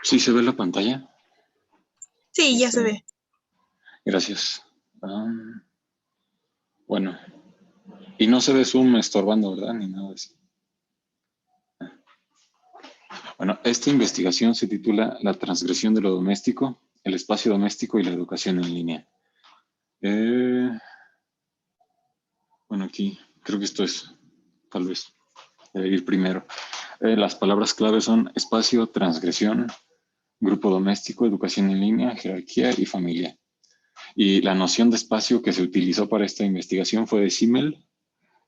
¿Sí se ve la pantalla? Sí, ya se ve. Gracias. Bueno, y no se ve Zoom estorbando, ¿verdad? Ni nada de eso. Bueno, esta investigación se titula La transgresión de lo doméstico, el espacio doméstico y la educación en línea. Bueno, aquí creo que esto es, tal vez, debe ir primero. Las palabras clave son espacio, transgresión, grupo doméstico, educación en línea, jerarquía y familia. Y la noción de espacio que se utilizó para esta investigación fue de Simmel.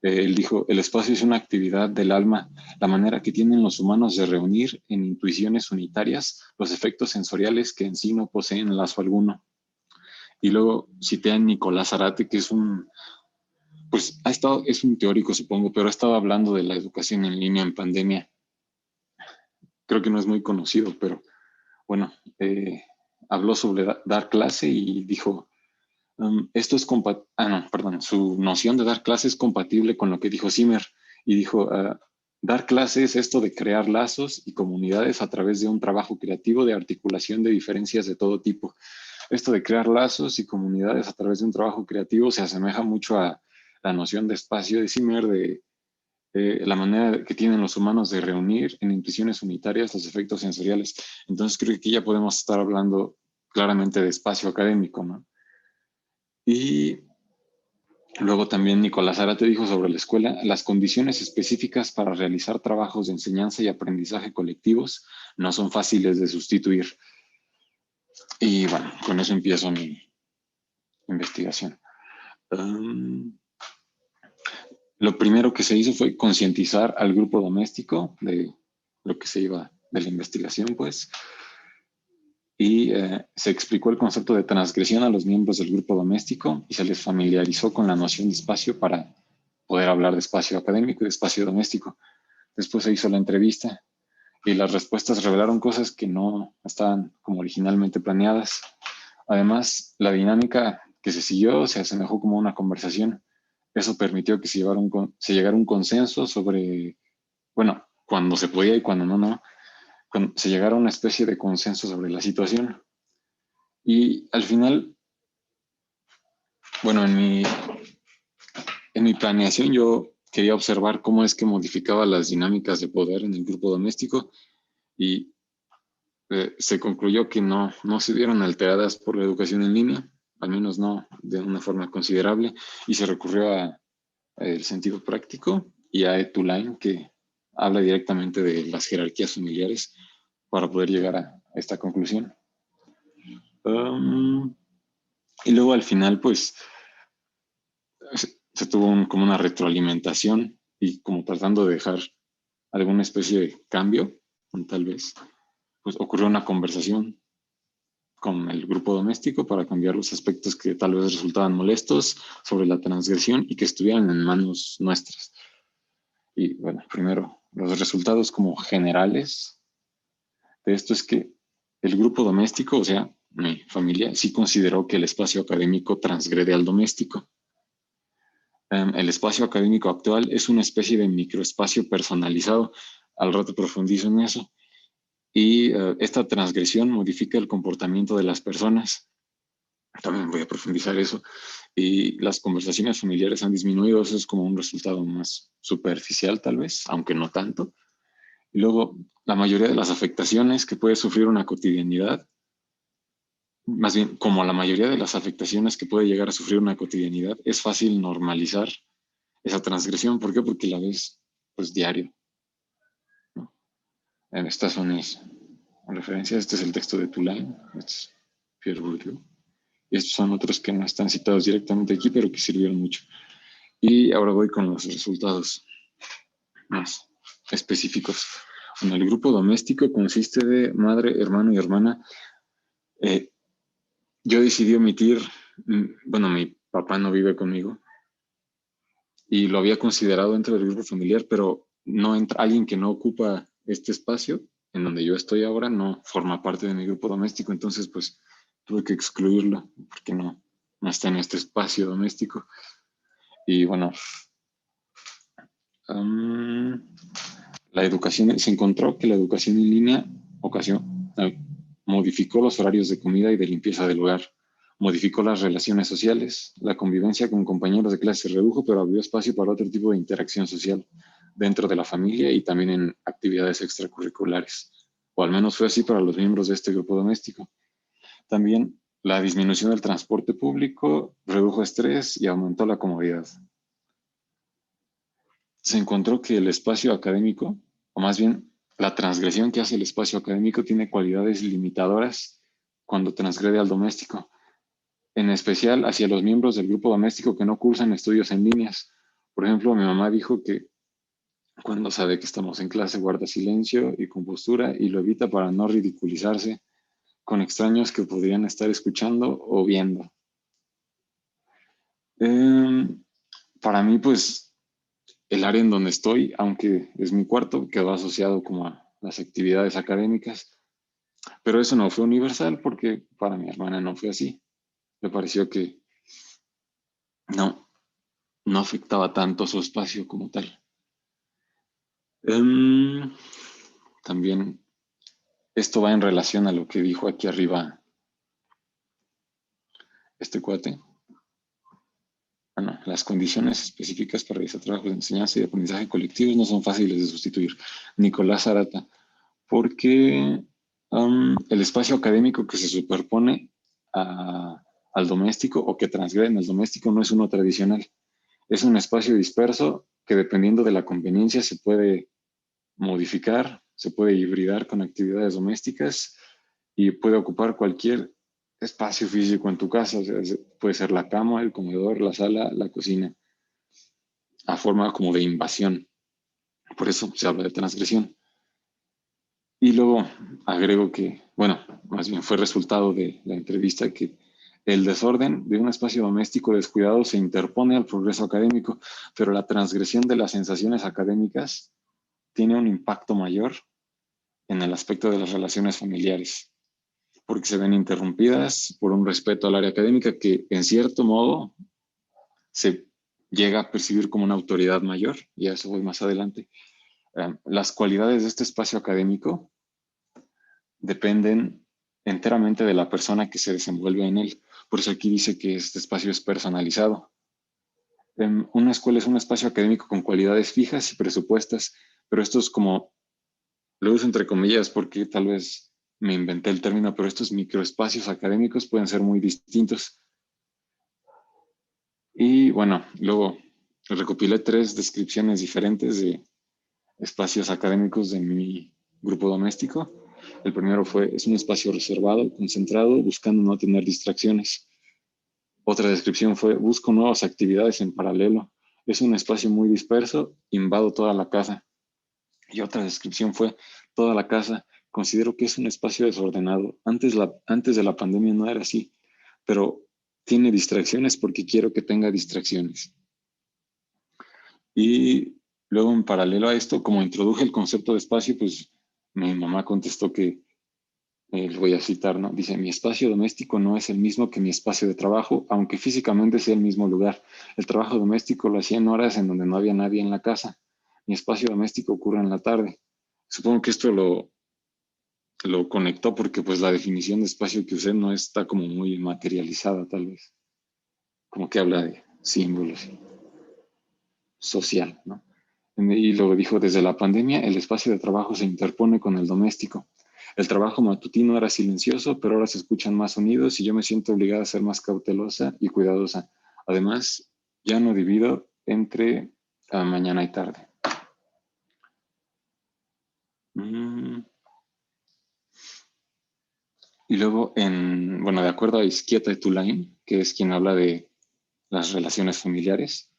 Él dijo, el espacio es una actividad del alma, la manera que tienen los humanos de reunir en intuiciones unitarias los efectos sensoriales que en sí no poseen lazo alguno. Y luego cité a Nicolás Zarate, que es pues es un teórico supongo, pero ha estado hablando de la educación en línea en pandemia. Creo que no es muy conocido, pero bueno, habló sobre dar clase y dijo, esto es su noción de dar clase es compatible con lo que dijo Zimmer y dijo, dar clase es esto de crear lazos y comunidades a través de un trabajo creativo de articulación de diferencias de todo tipo. Esto de crear lazos y comunidades a través de un trabajo creativo se asemeja mucho a la noción de espacio de Zimmer, de la manera que tienen los humanos de reunir en intuiciones unitarias los efectos sensoriales. Entonces creo que aquí ya podemos estar hablando claramente de espacio académico, ¿no? Y luego también Nicolás Zarate dijo sobre la escuela, las condiciones específicas para realizar trabajos de enseñanza y aprendizaje colectivos no son fáciles de sustituir. Y bueno, con eso empiezo mi investigación. Lo primero que se hizo fue concientizar al grupo doméstico de lo que se iba de la investigación, pues, y se explicó el concepto de transgresión a los miembros del grupo doméstico y se les familiarizó con la noción de espacio para poder hablar de espacio académico y de espacio doméstico. Después se hizo la entrevista y las respuestas revelaron cosas que no estaban como originalmente planeadas. Además, la dinámica que se siguió se asemejó como una conversación. Eso permitió que se llegara a un consenso sobre, bueno, cuando se podía y cuando no, cuando se llegara a una especie de consenso sobre la situación. Y al final, bueno, en mi planeación yo quería observar cómo es que modificaba las dinámicas de poder en el grupo doméstico y se concluyó que no se vieron alteradas por la educación en línea, al menos no de una forma considerable, y se recurrió a el sentido práctico y a Etulain, que habla directamente de las jerarquías familiares para poder llegar a esta conclusión. Y luego al final, pues, se tuvo como una retroalimentación y como tratando de dejar alguna especie de cambio, tal vez, pues ocurrió una conversación con el grupo doméstico para cambiar los aspectos que tal vez resultaban molestos sobre la transgresión y que estuvieran en manos nuestras. Y bueno, primero, los resultados como generales de esto es que el grupo doméstico, o sea, mi familia, sí consideró que el espacio académico transgrede al doméstico. El espacio académico actual es una especie de microespacio personalizado. Al rato profundizo en eso. Y esta transgresión modifica el comportamiento de las personas. También voy a profundizar eso. Y las conversaciones familiares han disminuido. Eso es como un resultado más superficial, tal vez, aunque no tanto. Y luego, la mayoría de las afectaciones que puede sufrir una cotidianidad, más bien, como la mayoría de las afectaciones que puede llegar a sufrir una cotidianidad, es fácil normalizar esa transgresión. ¿Por qué? Porque la ves, pues, diario, ¿no? Estas son mis referencias. Este es el texto de Tulane, este es Pierre Bourdieu. Y estos son otros que no están citados directamente aquí, pero que sirvieron mucho. Y ahora voy con los resultados más específicos. Bueno, el grupo doméstico consiste de madre, hermano y hermana. Yo decidí omitir, bueno, mi papá no vive conmigo y lo había considerado dentro del grupo familiar, pero no entra alguien que no ocupa este espacio en donde yo estoy ahora, no forma parte de mi grupo doméstico, entonces pues tuve que excluirlo porque no está en este espacio doméstico. Y bueno, la educación, se encontró que la educación en línea modificó los horarios de comida y de limpieza del hogar, modificó las relaciones sociales, la convivencia con compañeros de clase se redujo, pero abrió espacio para otro tipo de interacción social dentro de la familia y también en actividades extracurriculares, o al menos fue así para los miembros de este grupo doméstico. También la disminución del transporte público redujo estrés y aumentó la comodidad. Se encontró que el espacio académico, o más bien la transgresión que hace el espacio académico, tiene cualidades limitadoras cuando transgrede al doméstico, en especial hacia los miembros del grupo doméstico que no cursan estudios en líneas. Por ejemplo, mi mamá dijo que cuando sabe que estamos en clase guarda silencio y compostura y lo evita para no ridiculizarse con extraños que podrían estar escuchando o viendo. Para mí, pues, el área en donde estoy, aunque es mi cuarto, quedó asociado como a las actividades académicas, pero eso no fue universal porque para mi hermana no fue así. Le pareció que no afectaba tanto su espacio como tal. También esto va en relación a lo que dijo aquí arriba este cuate. Las condiciones específicas para realizar trabajos de enseñanza y de aprendizaje colectivos no son fáciles de sustituir. Nicolás Arata, porque el espacio académico que se superpone al doméstico o que transgrede en el doméstico no es uno tradicional. Es un espacio disperso que dependiendo de la conveniencia se puede modificar, se puede hibridar con actividades domésticas y puede ocupar cualquier espacio físico en tu casa. O sea, puede ser la cama, el comedor, la sala, la cocina, a forma como de invasión. Por eso se habla de transgresión. Y luego agrego que, bueno, más bien fue resultado de la entrevista que el desorden de un espacio doméstico descuidado se interpone al progreso académico, pero la transgresión de las sensaciones académicas tiene un impacto mayor en el aspecto de las relaciones familiares, porque se ven interrumpidas por un respeto al área académica que en cierto modo se llega a percibir como una autoridad mayor, y a eso voy más adelante. Las cualidades de este espacio académico dependen enteramente de la persona que se desenvuelve en él. Por eso aquí dice que este espacio es personalizado. Una escuela es un espacio académico con cualidades fijas y presupuestas, pero esto es como, lo uso entre comillas porque tal vez me inventé el término, pero estos microespacios académicos pueden ser muy distintos. Y bueno, luego recopilé 3 descripciones diferentes de espacios académicos de mi grupo doméstico. El primero fue, es un espacio reservado, concentrado, buscando no tener distracciones. Otra descripción fue, busco nuevas actividades en paralelo. Es un espacio muy disperso, invado toda la casa. Y otra descripción fue, toda la casa, considero que es un espacio desordenado. Antes de la pandemia no era así, pero tiene distracciones porque quiero que tenga distracciones. Y luego en paralelo a esto, como introduje el concepto de espacio, pues mi mamá contestó que, les voy a citar, ¿no? Dice, mi espacio doméstico no es el mismo que mi espacio de trabajo, aunque físicamente sea el mismo lugar. El trabajo doméstico lo hacía en horas en donde no había nadie en la casa. Mi espacio doméstico ocurre en la tarde. Supongo que esto lo conectó porque pues la definición de espacio que usé no está como muy materializada tal vez. Como que habla de símbolos social, ¿no? Y luego dijo, desde la pandemia el espacio de trabajo se interpone con el doméstico. El trabajo matutino era silencioso, pero ahora se escuchan más sonidos y yo me siento obligada a ser más cautelosa y cuidadosa. Además, ya no divido entre mañana y tarde. Y luego, bueno, de acuerdo a Izquieta Tulain, que es quien habla de las relaciones familiares,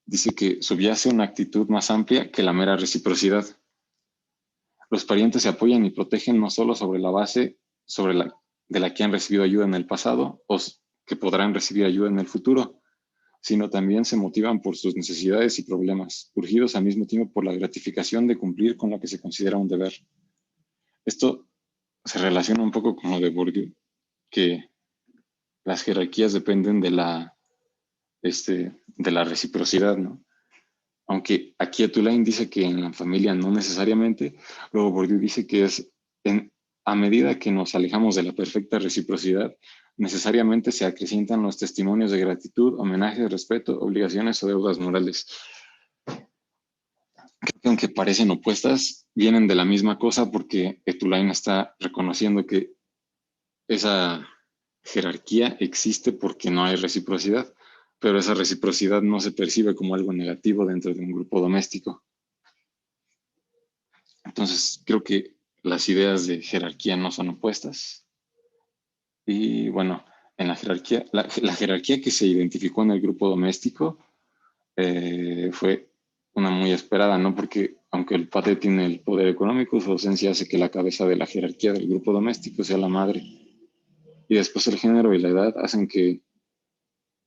dice que subyace una actitud más amplia que la mera reciprocidad. Los parientes se apoyan y protegen no solo sobre la base de la que han recibido ayuda en el pasado o que podrán recibir ayuda en el futuro, sino también se motivan por sus necesidades y problemas, urgidos al mismo tiempo por la gratificación de cumplir con lo que se considera un deber. Esto se relaciona un poco con lo de Bourdieu, que las jerarquías dependen de la reciprocidad, ¿no? Aunque aquí Atulain dice que en la familia no necesariamente, luego Bourdieu dice que es a medida que nos alejamos de la perfecta reciprocidad, necesariamente se acrecientan los testimonios de gratitud, homenaje, respeto, obligaciones o deudas morales. Creo que aunque parecen opuestas, vienen de la misma cosa porque Etulain está reconociendo que esa jerarquía existe porque no hay reciprocidad, pero esa reciprocidad no se percibe como algo negativo dentro de un grupo doméstico. Entonces, creo que las ideas de jerarquía no son opuestas. Y bueno, en la jerarquía, la jerarquía que se identificó en el grupo doméstico fue una muy esperada, ¿no? Porque aunque el padre tiene el poder económico, su ausencia hace que la cabeza de la jerarquía del grupo doméstico sea la madre. Y después el género y la edad hacen que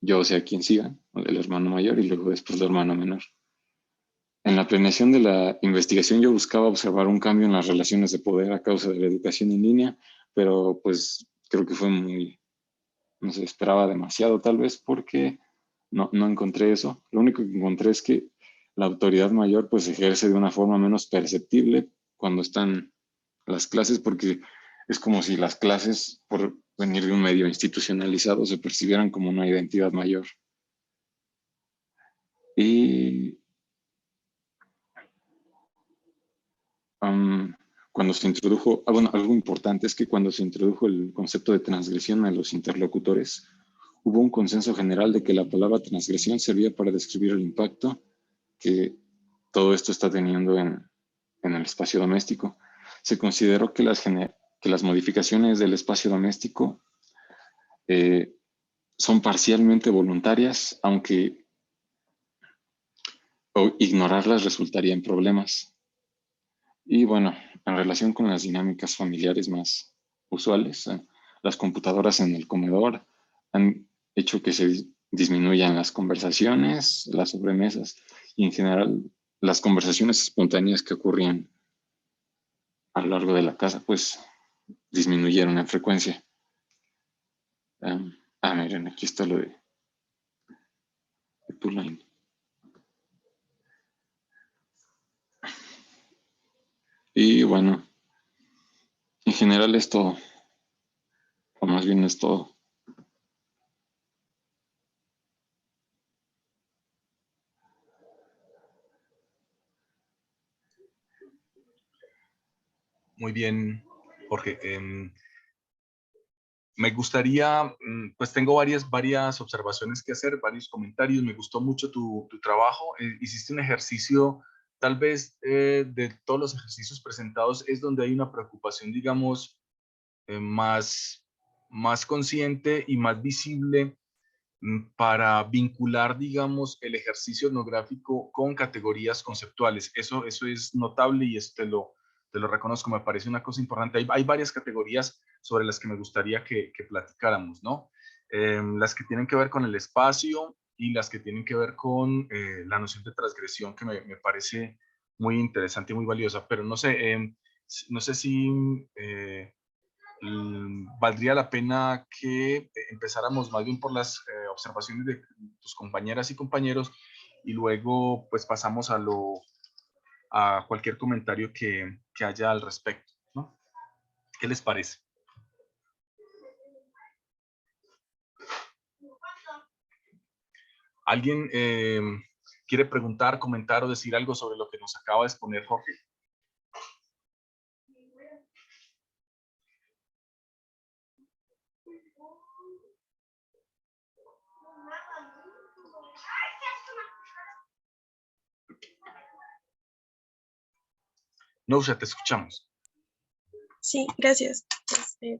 yo sea quien siga, el hermano mayor y luego después el hermano menor. En la planeación de la investigación yo buscaba observar un cambio en las relaciones de poder a causa de la educación en línea, pero pues creo que fue muy, no sé, esperaba demasiado tal vez porque no encontré eso. Lo único que encontré es que la autoridad mayor pues ejerce de una forma menos perceptible cuando están las clases, porque es como si las clases, por venir de un medio institucionalizado, se percibieran como una identidad mayor. Y cuando se introdujo, bueno, algo importante es que cuando se introdujo el concepto de transgresión a los interlocutores, hubo un consenso general de que la palabra transgresión servía para describir el impacto que todo esto está teniendo en el espacio doméstico. Se consideró que las modificaciones del espacio doméstico son parcialmente voluntarias, aunque ignorarlas resultaría en problemas. Y bueno, en relación con las dinámicas familiares más usuales, las computadoras en el comedor han hecho que se disminuyan las conversaciones, las sobremesas y en general las conversaciones espontáneas que ocurrían a lo largo de la casa, pues disminuyeron en frecuencia. Miren, aquí está lo de Etulain. Y bueno, en general es todo, o más bien es todo. Muy bien, Jorge. Me gustaría, pues tengo varias observaciones que hacer, varios comentarios. Me gustó mucho tu trabajo. Hiciste un ejercicio, tal vez de todos los ejercicios presentados, es donde hay una preocupación, digamos, más consciente y más visible para vincular, digamos, el ejercicio etnográfico con categorías conceptuales. Eso es notable y eso te lo reconozco, me parece una cosa importante. Hay varias categorías sobre las que me gustaría que platicáramos, ¿no? Las que tienen que ver con el espacio y las que tienen que ver con la noción de transgresión, que me parece muy interesante y muy valiosa, pero no sé, no sé si valdría la pena que empezáramos más bien por las observaciones de tus compañeras y compañeros y luego pues pasamos a cualquier comentario que haya al respecto, ¿no? ¿Qué les parece? ¿Alguien quiere preguntar, comentar o decir algo sobre lo que nos acaba de exponer Jorge? No, ya te escuchamos. Sí, gracias.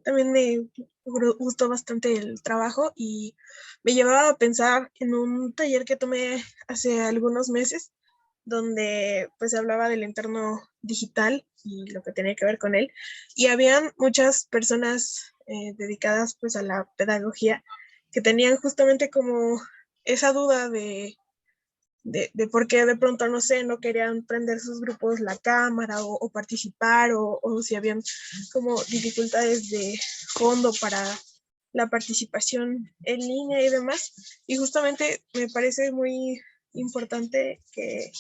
También me gustó bastante el trabajo y me llevaba a pensar en un taller que tomé hace algunos meses, donde pues se hablaba del entorno digital y lo que tenía que ver con él. Y habían muchas personas dedicadas pues a la pedagogía que tenían justamente como esa duda de por qué de pronto, no sé, no querían prender sus grupos la cámara o participar o si habían como dificultades de fondo para la participación en línea y demás. Y justamente me parece muy importante que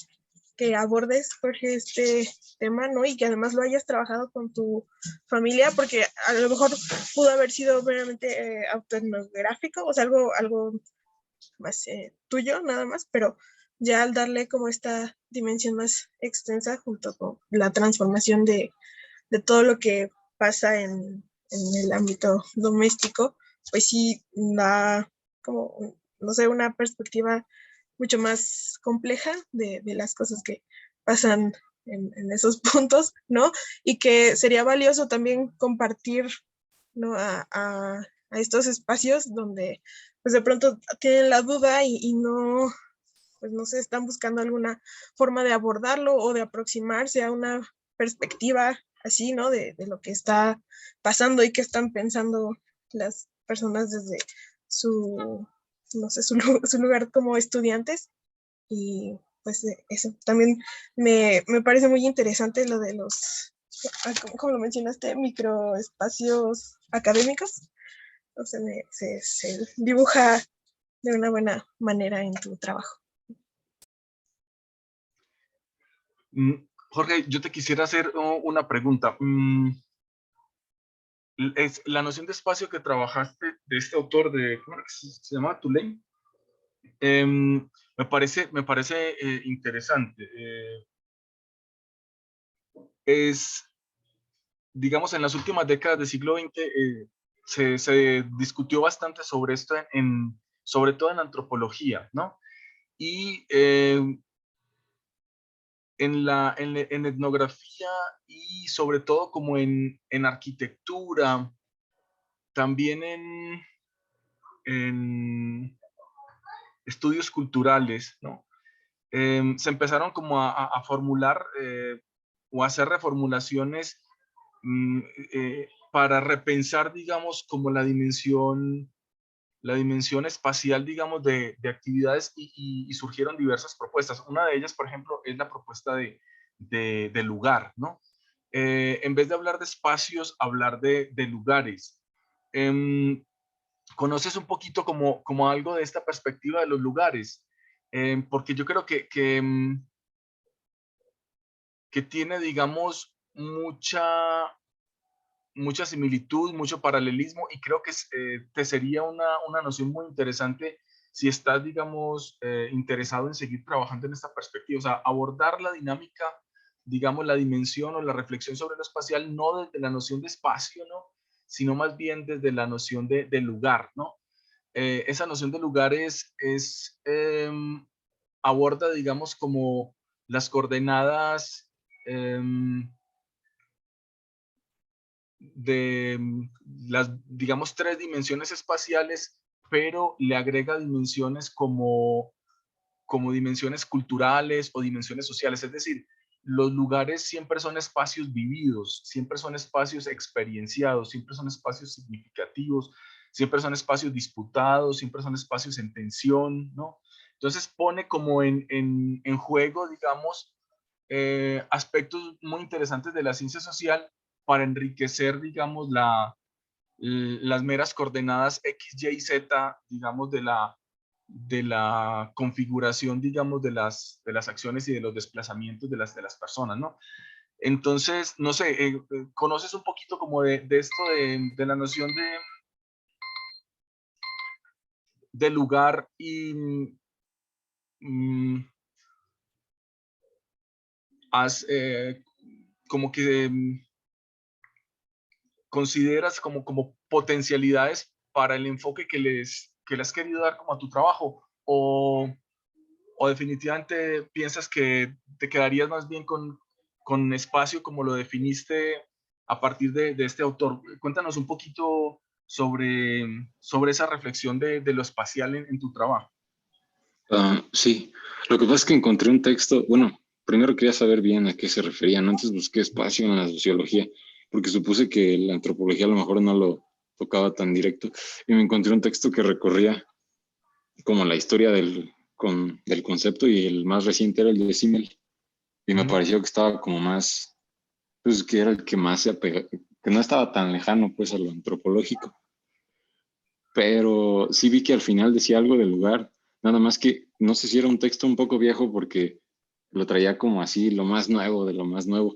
que abordes, Jorge, este tema, ¿no? Y que además lo hayas trabajado con tu familia, porque a lo mejor pudo haber sido meramente autoetnográfico, o sea, algo más tuyo, nada más, pero ya al darle como esta dimensión más extensa junto con la transformación de todo lo que pasa en el ámbito doméstico, pues sí da como, no sé, una perspectiva mucho más compleja de las cosas que pasan en esos puntos, ¿no? Y que sería valioso también compartir, ¿no? A estos espacios donde pues de pronto tienen la duda y no, pues no sé, están buscando alguna forma de abordarlo o de aproximarse a una perspectiva así, ¿no? De lo que está pasando y que están pensando las personas desde su, no sé, su lugar como estudiantes. Y pues eso, también me parece muy interesante lo de los, ¿cómo lo mencionaste? Microespacios académicos. O sea, se dibuja de una buena manera en tu trabajo. Jorge, yo te quisiera hacer una pregunta. Es la noción de espacio que trabajaste de este autor de, ¿cómo era que se llama? Tulane. Me parece interesante. Digamos, en las últimas décadas del siglo XX se discutió bastante sobre esto, sobre todo en antropología, ¿no? Y en etnografía y sobre todo como en arquitectura, también en estudios culturales, ¿no? Se empezaron como a formular o a hacer reformulaciones para repensar, digamos, como la dimensión espacial, digamos, de actividades y surgieron diversas propuestas. Una de ellas, por ejemplo, es la propuesta de lugar, ¿no? En vez de hablar de espacios, hablar de lugares. ¿Conoces un poquito como algo de esta perspectiva de los lugares? Porque yo creo que tiene, digamos, mucha similitud, mucho paralelismo y creo que te sería una noción muy interesante si estás, digamos, interesado en seguir trabajando en esta perspectiva, o sea, abordar la dinámica, digamos, la dimensión o la reflexión sobre lo espacial, no desde la noción de espacio, ¿no? Sino más bien desde la noción de lugar, ¿no? Esa noción de lugar aborda, digamos, como las coordenadas de las, digamos, tres dimensiones espaciales, pero le agrega dimensiones como dimensiones culturales o dimensiones sociales. Es decir, los lugares siempre son espacios vividos, siempre son espacios experienciados, siempre son espacios significativos, siempre son espacios disputados, siempre son espacios en tensión, ¿no? Entonces pone como en juego, digamos, aspectos muy interesantes de la ciencia social para enriquecer, digamos, las meras coordenadas X, Y, Z, digamos, de la configuración, digamos, de las acciones y de los desplazamientos de las personas, ¿no? Entonces, no sé, ¿conoces un poquito como de esto, de la noción de lugar y mm, como que consideras como potencialidades para el enfoque que le has querido dar como a tu trabajo? ¿O definitivamente piensas que te quedarías más bien con espacio como lo definiste a partir de este autor? Cuéntanos un poquito sobre esa reflexión de lo espacial en tu trabajo. Sí, lo que pasa es que encontré un texto, bueno, primero quería saber bien a qué se referían, antes busqué espacio en la sociología, porque supuse que la antropología a lo mejor no lo tocaba tan directo, y me encontré un texto que recorría como la historia del concepto, y el más reciente era el de Simmel, y me pareció que estaba como más, pues que era el que más se apega, que no estaba tan lejano pues a lo antropológico, pero sí vi que al final decía algo del lugar, nada más que no sé si era un texto un poco viejo porque lo traía como así, lo más nuevo de lo más nuevo,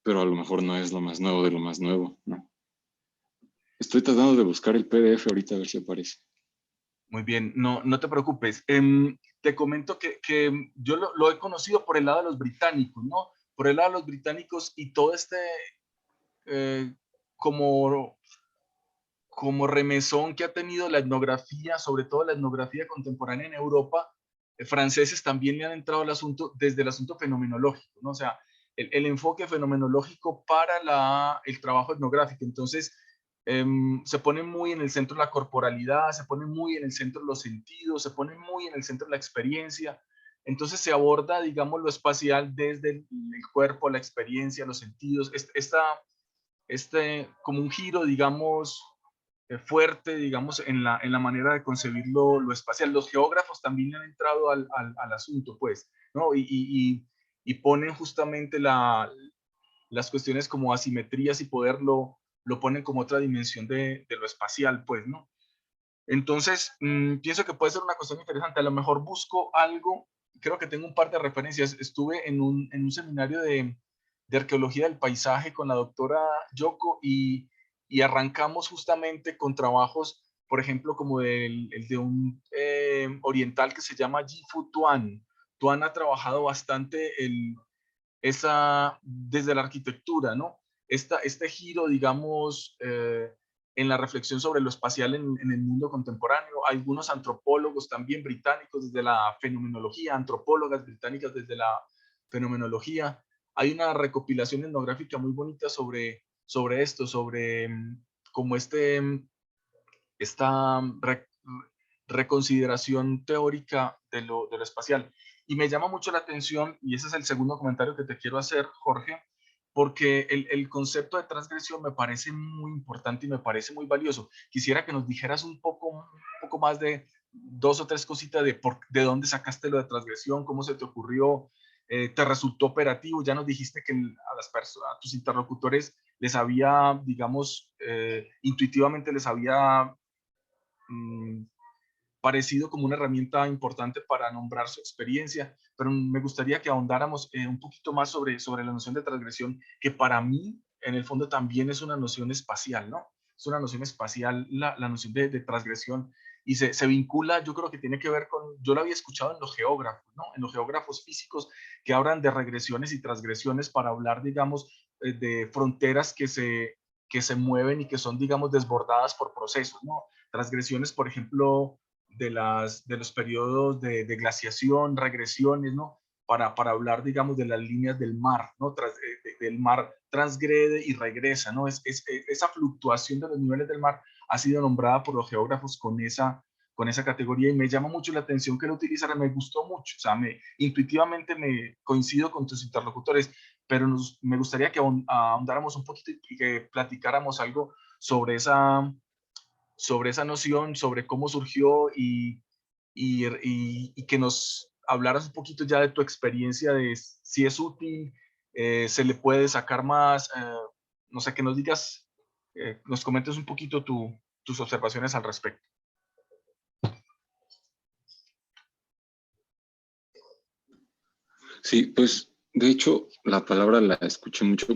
pero a lo mejor no es lo más nuevo de lo más nuevo, ¿no? Estoy tratando de buscar el PDF ahorita a ver si aparece. Muy bien, no, no te preocupes. Te comento que yo lo he conocido por el lado de los británicos, ¿no? Por el lado de los británicos y todo eh, como, como remesón que ha tenido la etnografía, sobre todo la etnografía contemporánea en Europa, franceses también le han entrado al asunto desde el asunto fenomenológico, ¿no? O sea, el enfoque fenomenológico para el trabajo etnográfico. Entonces, se pone muy en el centro la corporalidad, se pone muy en el centro los sentidos, se pone muy en el centro la experiencia. Entonces se aborda, digamos, lo espacial desde el cuerpo, la experiencia, los sentidos, como un giro, digamos, fuerte, digamos, en la manera de concebir lo espacial. Los geógrafos también han entrado al asunto, pues, ¿no? Y ponen justamente las cuestiones como asimetrías y poder lo ponen como otra dimensión de lo espacial, pues, ¿no? Entonces, pienso que puede ser una cuestión interesante. A lo mejor busco algo, creo que tengo un par de referencias. Estuve en un seminario de arqueología del paisaje con la doctora Yoko y arrancamos justamente con trabajos, por ejemplo, como el de un oriental que se llama Jifu Tuan. Tuan ha trabajado bastante desde la arquitectura, ¿no? Este giro, digamos, en la reflexión sobre lo espacial en el mundo contemporáneo. Hay algunos antropólogos también británicos desde la fenomenología, antropólogas británicas desde la fenomenología. Hay una recopilación etnográfica muy bonita sobre esto, sobre como esta reconsideración teórica de lo espacial. Y me llama mucho la atención, y ese es el segundo comentario que te quiero hacer, Jorge, porque el concepto de transgresión me parece muy importante y me parece muy valioso. Quisiera que nos dijeras un poco más de dos o tres cositas de dónde sacaste lo de transgresión, cómo se te ocurrió, te resultó operativo. Ya nos dijiste que a tus interlocutores les había, digamos, intuitivamente les había parecido como una herramienta importante para nombrar su experiencia, pero me gustaría que ahondáramos un poquito más sobre la noción de transgresión, que para mí, en el fondo, también es una noción espacial, ¿no? Es una noción espacial, la noción de transgresión, y se vincula, yo creo que tiene que ver con, yo lo había escuchado en los geógrafos, ¿no? En los geógrafos físicos que hablan de regresiones y transgresiones para hablar, digamos, de fronteras que se mueven y que son, digamos, desbordadas por procesos, ¿no? Transgresiones, por ejemplo, de los periodos de glaciación, regresiones, ¿no? Para hablar, digamos, de las líneas del mar, ¿no? Del mar transgrede y regresa, ¿no? Esa fluctuación de los niveles del mar ha sido nombrada por los geógrafos con esa categoría y me llama mucho la atención que lo utilizara, me gustó mucho, o sea, intuitivamente me coincido con tus interlocutores, pero me gustaría que ahondáramos un poquito y que platicáramos algo sobre esa noción, sobre cómo surgió y que nos hablaras un poquito ya de tu experiencia, de si es útil, se le puede sacar más, no sé, que nos digas, nos comentes un poquito tus observaciones al respecto. Sí, pues de hecho la palabra la escuché mucho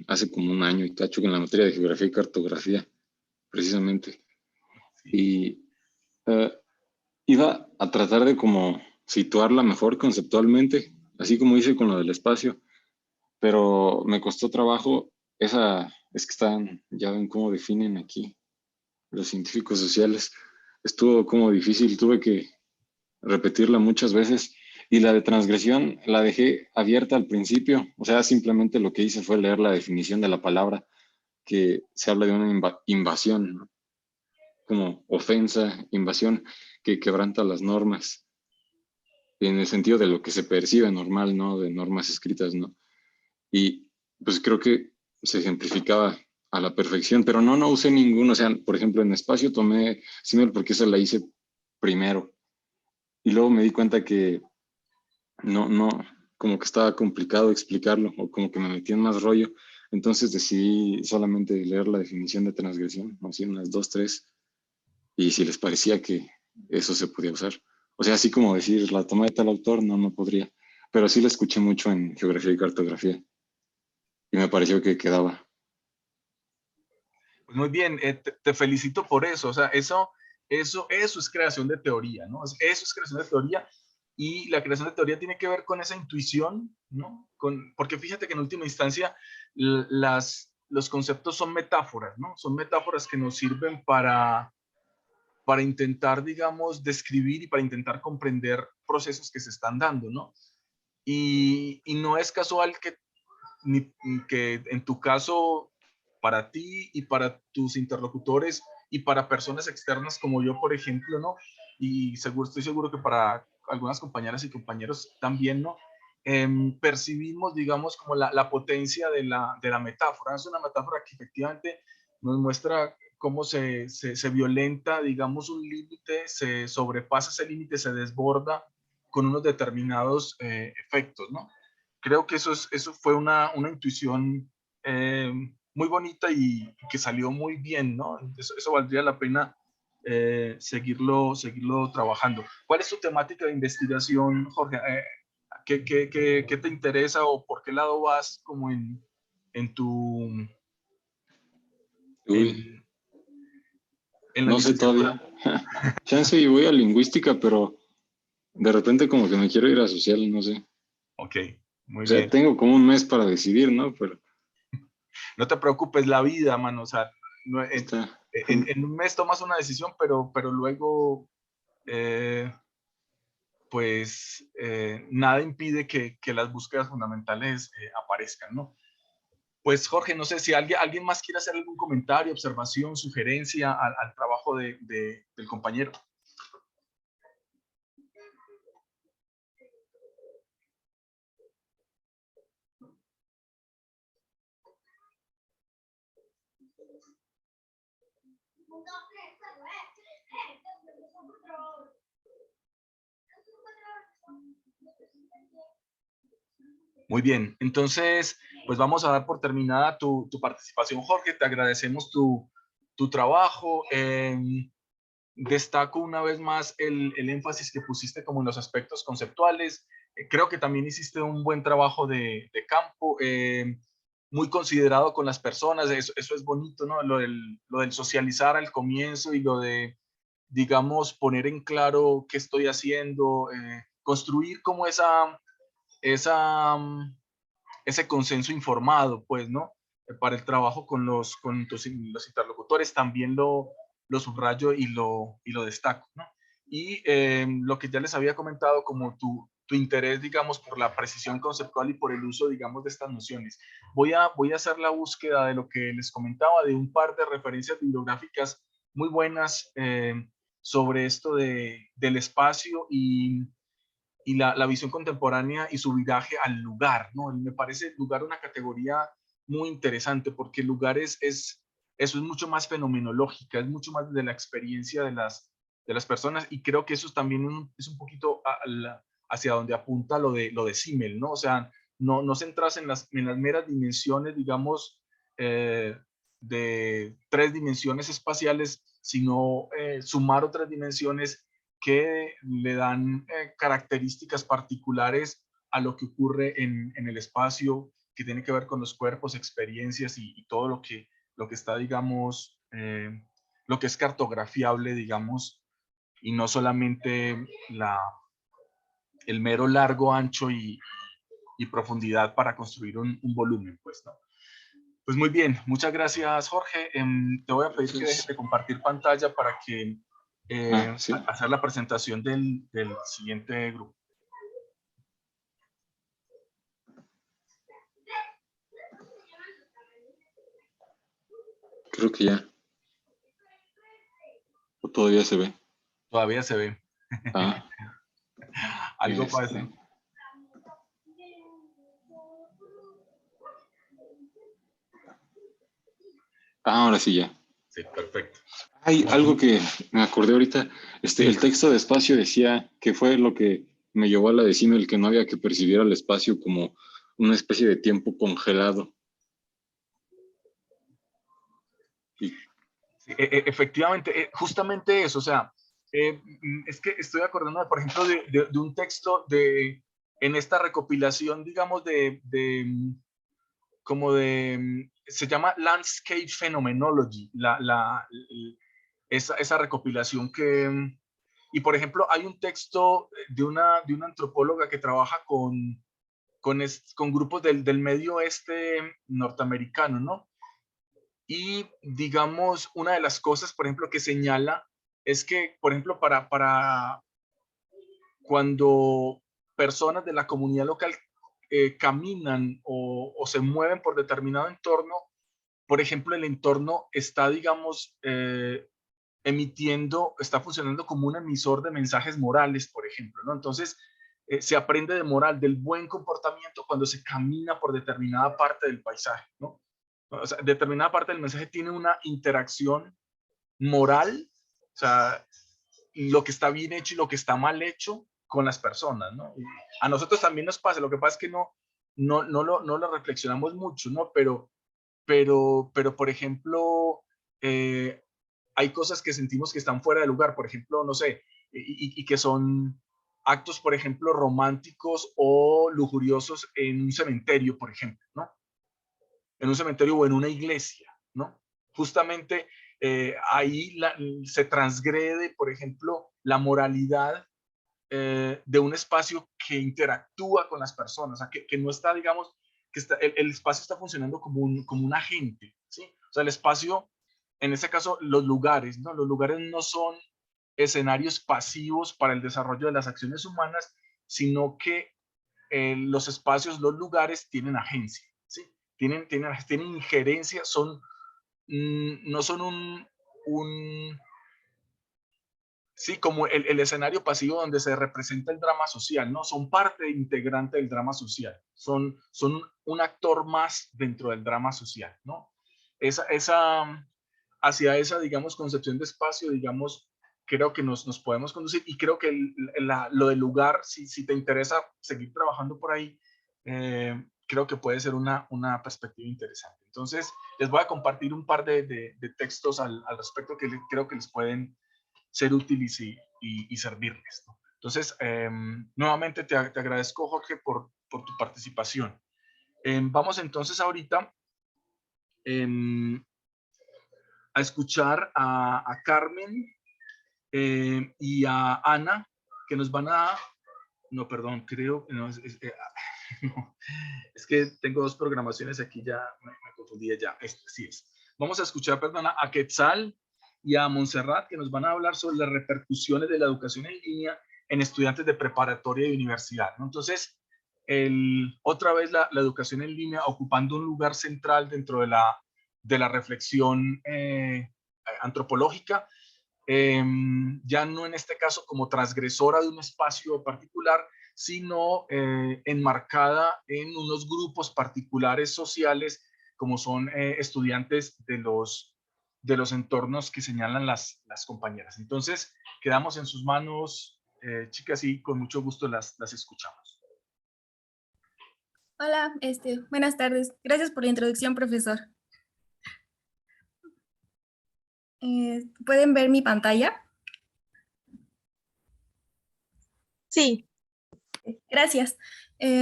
hace como un año y cacho con la materia de geografía y cartografía, precisamente. Sí. Y iba a tratar de como situarla mejor conceptualmente, así como hice con lo del espacio, pero me costó trabajo es que ya ven cómo definen aquí los científicos sociales, estuvo como difícil, tuve que repetirla muchas veces y la de transgresión la dejé abierta al principio, o sea, simplemente lo que hice fue leer la definición de la palabra, que se habla de una invasión, ¿no? Como ofensa, invasión, que quebranta las normas, en el sentido de lo que se percibe normal, ¿no? De normas escritas, ¿no? Y pues creo que se ejemplificaba a la perfección, pero no usé ninguno, o sea, por ejemplo, en espacio tomé Simmel porque esa la hice primero, y luego me di cuenta que no, como que estaba complicado explicarlo, o como que me metí en más rollo, entonces decidí solamente leer la definición de transgresión, así unas 2, 3, y si les parecía que eso se podía usar. O sea, así como decir, la tomé de tal autor, no podría. pero sí la escuché mucho en geografía y cartografía y me pareció que quedaba. Pues muy bien, te felicito por eso. O sea, eso es creación de teoría, ¿no? Eso es creación de teoría, y la creación de teoría tiene que ver con esa intuición, ¿no? Porque fíjate que en última instancia los conceptos son metáforas, ¿no? Son metáforas que nos sirven para intentar, digamos, describir y para intentar comprender procesos que se están dando, ¿no? Y no es casual que en tu caso, para ti y para tus interlocutores y para personas externas como yo, por ejemplo, ¿no? Y estoy seguro que para algunas compañeras y compañeros también, ¿no? Percibimos, digamos, como la potencia de la metáfora. Es una metáfora que efectivamente nos muestra cómo se violenta, digamos, un límite, se sobrepasa ese límite, se desborda con unos determinados efectos, ¿no? Creo que eso fue una intuición muy bonita y que salió muy bien, ¿no? Eso valdría la pena seguirlo trabajando. ¿Cuál es tu temática de investigación, Jorge? ¿Qué te interesa o por qué lado vas como en tu... Uy, en la no sé licenciatura? todavía. Chance y voy a lingüística, pero de repente como que me quiero ir a social, no sé. Ok, muy O sea, bien. tengo como un mes para decidir, ¿no? Pero No te preocupes, la vida, mano. O sea, no, está... en un mes tomas una decisión, pero luego, pues, nada impide que las búsquedas fundamentales aparezcan, ¿no? Pues, Jorge, no sé si alguien más quiere hacer algún comentario, observación, sugerencia al trabajo del compañero. Muy bien, entonces, pues vamos a dar por terminada tu participación, Jorge. Te agradecemos tu trabajo. Destaco una vez más el énfasis que pusiste como en los aspectos conceptuales. Creo que también hiciste un buen trabajo de campo, muy considerado con las personas. Eso es bonito, ¿no? Lo del socializar al comienzo y lo de, digamos, poner en claro qué estoy haciendo, construir como esa, ese consenso informado, pues, ¿no? Para el trabajo con los interlocutores, también lo subrayo y lo destaco, ¿no? Y lo que ya les había comentado, como tu interés, digamos, por la precisión conceptual y por el uso, digamos, de estas nociones. Voy a hacer la búsqueda de lo que les comentaba, de un par de referencias bibliográficas muy buenas sobre esto del espacio y la visión contemporánea y su viraje al lugar, ¿no? Me parece el lugar una categoría muy interesante, porque el lugar eso es mucho más fenomenológica, es mucho más de la experiencia de las personas, y creo que eso también es un poquito hacia donde apunta lo de Simmel, ¿no? O sea, no centrarse en las meras dimensiones, digamos, de 3 dimensiones espaciales, sino sumar otras dimensiones que le dan características particulares a lo que ocurre en el espacio, que tiene que ver con los cuerpos, experiencias y todo lo que está, digamos, lo que es cartografiable, digamos, y no solamente el mero largo, ancho y profundidad para construir un volumen, pues, ¿no? Pues muy bien, muchas gracias, Jorge. Te voy a pedir que dejes de compartir pantalla para que sí, hacer la presentación del siguiente grupo. creo que ya. O todavía se ve. Todavía se ve. Ah, Algo pasa. ahora sí ya. Sí, perfecto. Hay algo que me acordé ahorita. Sí. El texto de espacio decía que fue lo que me llevó a la de Simmel, que no había que percibir al espacio como una especie de tiempo congelado. Y Sí, efectivamente, justamente eso, o sea, es que estoy acordando, por ejemplo, de un texto de en esta recopilación, digamos, se llama Landscape Phenomenology, esa recopilación y por ejemplo, hay un texto de una antropóloga que trabaja con grupos del medio oeste norteamericano, ¿no? Y digamos, una de las cosas, por ejemplo, que señala es que, por ejemplo, para cuando personas de la comunidad local caminan o se mueven por determinado entorno, por ejemplo, el entorno está, digamos, está funcionando como un emisor de mensajes morales, por ejemplo, ¿no? Entonces, se aprende de moral, del buen comportamiento cuando se camina por determinada parte del paisaje, ¿no? O sea, determinada parte del mensaje tiene una interacción moral, o sea, lo que está bien hecho y lo que está mal hecho con las personas, ¿no? Y a nosotros también nos pasa, lo que pasa es que no lo reflexionamos mucho, ¿no? Pero por ejemplo, hay cosas que sentimos que están fuera de lugar, por ejemplo, no sé, y que son actos, por ejemplo, románticos o lujuriosos en un cementerio, por ejemplo, ¿no? En un cementerio o en una iglesia, ¿no? Justamente ahí se transgrede, por ejemplo, la moralidad de un espacio que interactúa con las personas, o sea, que no está, digamos, que el espacio está funcionando como un agente, ¿sí? O sea, el espacio, en este caso, los lugares, ¿no? Los lugares no son escenarios pasivos para el desarrollo de las acciones humanas, sino que los espacios, los lugares tienen agencia, ¿sí? Tienen injerencia, no son sí, como el escenario pasivo donde se representa el drama social, ¿no? Son parte integrante del drama social, son un actor más dentro del drama social, ¿no? Hacia esa, digamos, concepción de espacio, digamos, creo que nos podemos conducir y creo que lo del lugar, si te interesa seguir trabajando por ahí, creo que puede ser una perspectiva interesante. Entonces, les voy a compartir un par de textos al respecto que creo que les pueden ser útiles y servirles, ¿no? Entonces, nuevamente te agradezco, Jorge, por tu participación. Vamos entonces ahorita a escuchar a Carmen y a Ana, que nos van a... No, perdón, creo... No, no, es que tengo dos programaciones aquí, ya me confundí ya. Sí es. Vamos a escuchar, perdona, a Quetzal y a Montserrat, que nos van a hablar sobre las repercusiones de la educación en línea en estudiantes de preparatoria y universidad, ¿no? Entonces, otra vez la educación en línea ocupando un lugar central dentro de la reflexión antropológica, ya no en este caso como transgresora de un espacio particular, sino enmarcada en unos grupos particulares sociales como son estudiantes de los entornos que señalan las compañeras. Entonces, quedamos en sus manos, chicas, y con mucho gusto las escuchamos. Hola, buenas tardes. Gracias por la introducción, profesor. ¿Pueden ver mi pantalla? Sí. Gracias.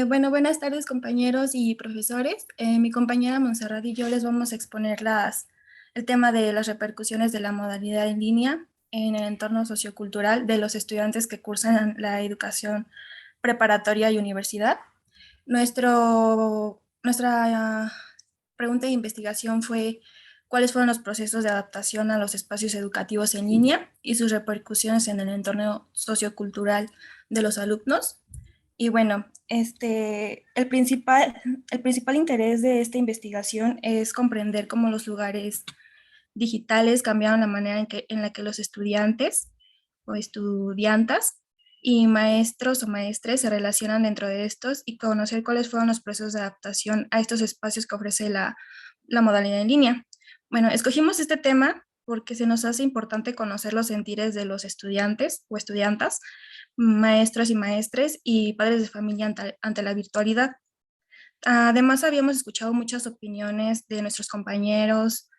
Bueno, buenas tardes, compañeros y profesores. Mi compañera Montserrat y yo les vamos a exponer el tema de las repercusiones de la modalidad en línea en el entorno sociocultural de los estudiantes que cursan la educación preparatoria y universidad. Nuestra pregunta de investigación fue cuáles fueron los procesos de adaptación a los espacios educativos en línea y sus repercusiones en el entorno sociocultural de los alumnos. Y bueno, el principal interés de esta investigación es comprender cómo los lugares digitales cambiaron la manera en la que los estudiantes o estudiantas y maestros o maestres se relacionan dentro de estos y conocer cuáles fueron los procesos de adaptación a estos espacios que ofrece la modalidad en línea. Bueno, escogimos este tema porque se nos hace importante conocer los sentires de los estudiantes o estudiantas, maestros y maestres y padres de familia ante la virtualidad. Además, habíamos escuchado muchas opiniones de nuestros compañeros,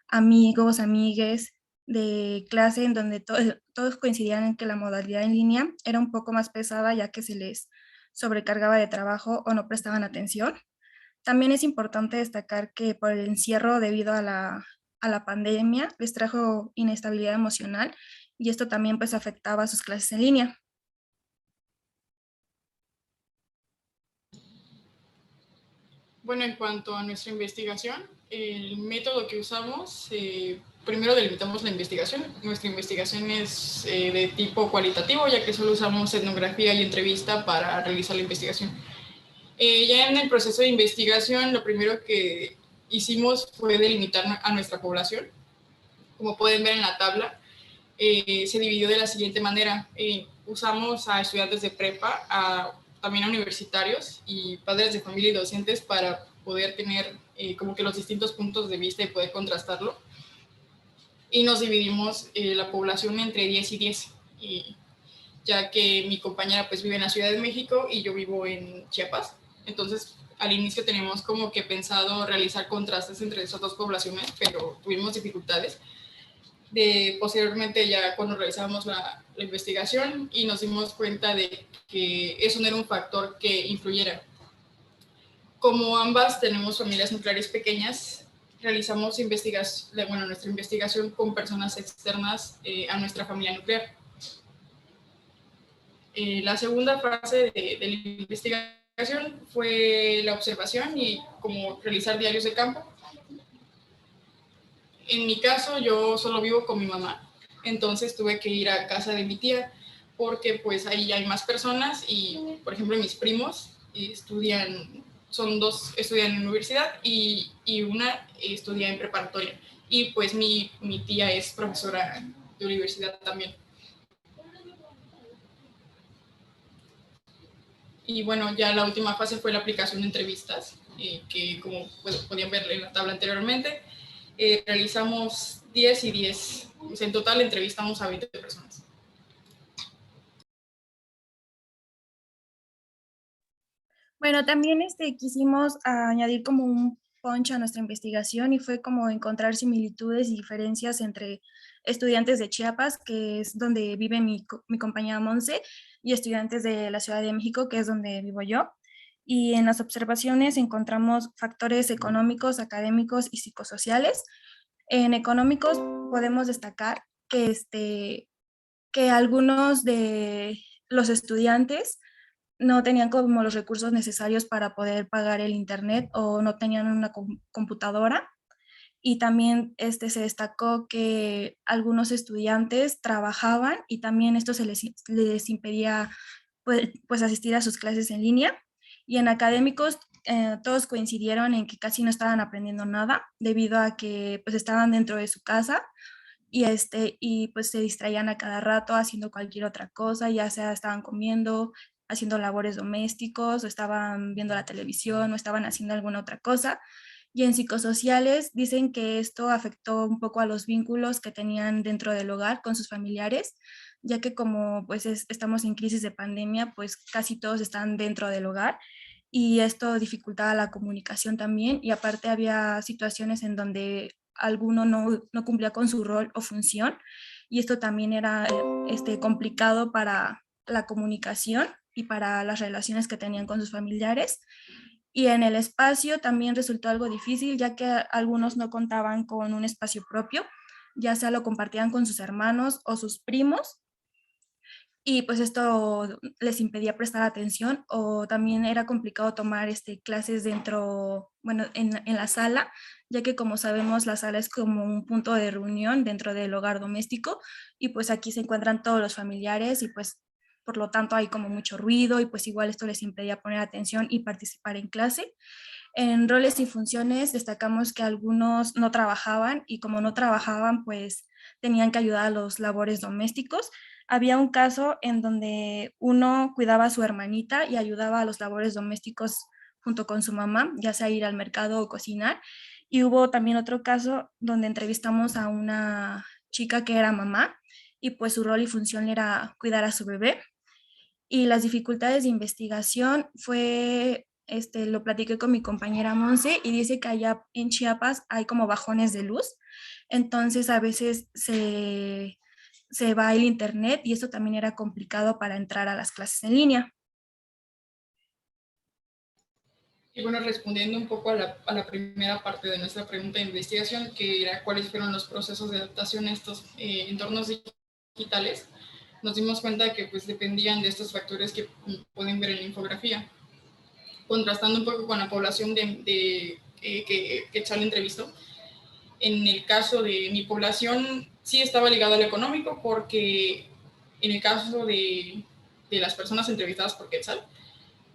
amigos, amigues de clase en donde todos coincidían en que la modalidad en línea era un poco más pesada ya que se les sobrecargaba de trabajo o no prestaban atención. También es importante destacar que por el encierro debido a la pandemia les trajo inestabilidad emocional y esto también pues afectaba a sus clases en línea. Bueno, en cuanto a nuestra investigación, el método que usamos, primero delimitamos la investigación. Nuestra investigación es de tipo cualitativo, ya que solo usamos etnografía y entrevista para realizar la investigación. Ya en el proceso de investigación, lo primero que hicimos fue delimitar a nuestra población. Como pueden ver en la tabla, se dividió de la siguiente manera. Usamos a estudiantes de prepa, también a universitarios y padres de familia y docentes para poder tener como que los distintos puntos de vista y poder contrastarlo. Y nos dividimos la población entre 10 y 10, ya que mi compañera pues vive en la Ciudad de México y yo vivo en Chiapas. Entonces, al inicio teníamos como que pensado realizar contrastes entre esas dos poblaciones, pero tuvimos dificultades. Posteriormente, ya cuando realizamos la investigación y nos dimos cuenta de que eso no era un factor que influyera. Como ambas tenemos familias nucleares pequeñas, realizamos nuestra investigación con personas externas a nuestra familia nuclear. La segunda fase de la investigación fue la observación y como realizar diarios de campo. En mi caso, yo solo vivo con mi mamá, entonces tuve que ir a casa de mi tía porque pues ahí hay más personas y, por ejemplo, mis primos son dos estudian en universidad y una estudia en preparatoria. Y pues mi tía es profesora de universidad también. Y bueno, ya la última fase fue la aplicación de entrevistas, que como podían ver en la tabla anteriormente, realizamos 10 y 10. O sea, en total entrevistamos a 20 personas. Bueno, también quisimos añadir como un punch a nuestra investigación y fue como encontrar similitudes y diferencias entre estudiantes de Chiapas, que es donde vive mi compañera Monse, y estudiantes de la Ciudad de México, que es donde vivo yo. Y en las observaciones encontramos factores económicos, académicos y psicosociales. En económicos podemos destacar que algunos de los estudiantes no tenían como los recursos necesarios para poder pagar el internet o no tenían una computadora. Y también se destacó que algunos estudiantes trabajaban y también esto les impedía pues asistir a sus clases en línea. Y en académicos todos coincidieron en que casi no estaban aprendiendo nada debido a que pues estaban dentro de su casa y pues se distraían a cada rato haciendo cualquier otra cosa, ya sea estaban comiendo, haciendo labores domésticos, o estaban viendo la televisión, o estaban haciendo alguna otra cosa. Y en psicosociales dicen que esto afectó un poco a los vínculos que tenían dentro del hogar con sus familiares, ya que como pues estamos en crisis de pandemia, pues casi todos están dentro del hogar y esto dificultaba la comunicación también y aparte había situaciones en donde alguno no cumplía con su rol o función y esto también era complicado para la comunicación y para las relaciones que tenían con sus familiares. Y en el espacio también resultó algo difícil, ya que algunos no contaban con un espacio propio, ya sea lo compartían con sus hermanos o sus primos, y pues esto les impedía prestar atención o también era complicado tomar clases dentro, bueno, en la sala, ya que como sabemos la sala es como un punto de reunión dentro del hogar doméstico y pues aquí se encuentran todos los familiares y pues por lo tanto hay como mucho ruido y pues igual esto les impedía poner atención y participar en clase. En roles y funciones destacamos que algunos no trabajaban y como no trabajaban pues tenían que ayudar a los labores domésticos. Había un caso en donde uno cuidaba a su hermanita y ayudaba a los labores domésticos junto con su mamá, ya sea ir al mercado o cocinar. Y hubo también otro caso donde entrevistamos a una chica que era mamá y pues su rol y función era cuidar a su bebé. Y las dificultades de investigación lo platiqué con mi compañera Monse y dice que allá en Chiapas hay como bajones de luz, entonces a veces se va el internet y eso también era complicado para entrar a las clases en línea. Y bueno, respondiendo un poco a la primera parte de nuestra pregunta de investigación, que era cuáles fueron los procesos de adaptación a estos entornos digitales, nos dimos cuenta que pues dependían de estos factores que pueden ver en la infografía. Contrastando un poco con la población que Chal entrevistó, en el caso de mi población sí estaba ligado al económico, porque en el caso de las personas entrevistadas por Quetzal,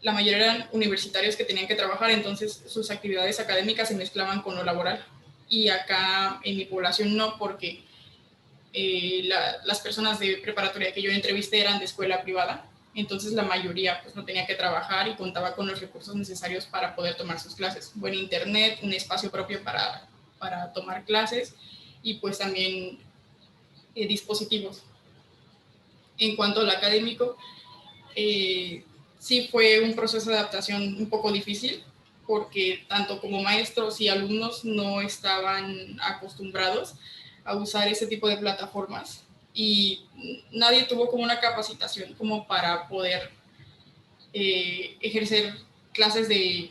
la mayoría eran universitarios que tenían que trabajar, entonces sus actividades académicas se mezclaban con lo laboral. Y acá en mi población no, porque las personas de preparatoria que yo entrevisté eran de escuela privada, entonces la mayoría pues no tenía que trabajar y contaba con los recursos necesarios para poder tomar sus clases. Buen internet, un espacio propio para tomar clases y pues también dispositivos. En cuanto al académico, sí fue un proceso de adaptación un poco difícil, porque tanto como maestros y alumnos no estaban acostumbrados a usar ese tipo de plataformas y nadie tuvo como una capacitación como para poder ejercer clases de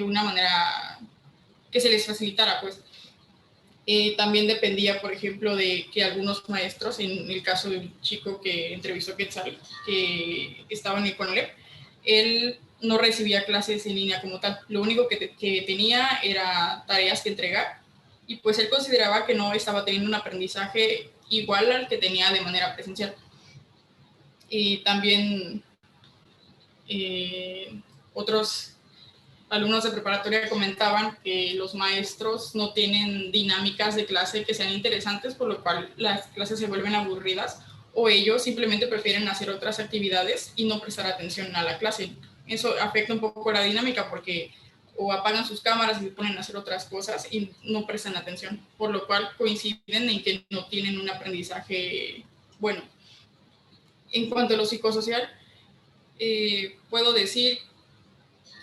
una manera que se les facilitara, pues. También dependía, por ejemplo, de que algunos maestros, en el caso del chico que entrevistó Quetzal, que estaba en el CONALEP, él no recibía clases en línea como tal. Lo único que tenía era tareas que entregar y pues él consideraba que no estaba teniendo un aprendizaje igual al que tenía de manera presencial. Y también otros alumnos de preparatoria comentaban que los maestros no tienen dinámicas de clase que sean interesantes, por lo cual las clases se vuelven aburridas, o ellos simplemente prefieren hacer otras actividades y no prestar atención a la clase. Eso afecta un poco la dinámica porque o apagan sus cámaras y se ponen a hacer otras cosas y no prestan atención, por lo cual coinciden en que no tienen un aprendizaje bueno. En cuanto a lo psicosocial, puedo decir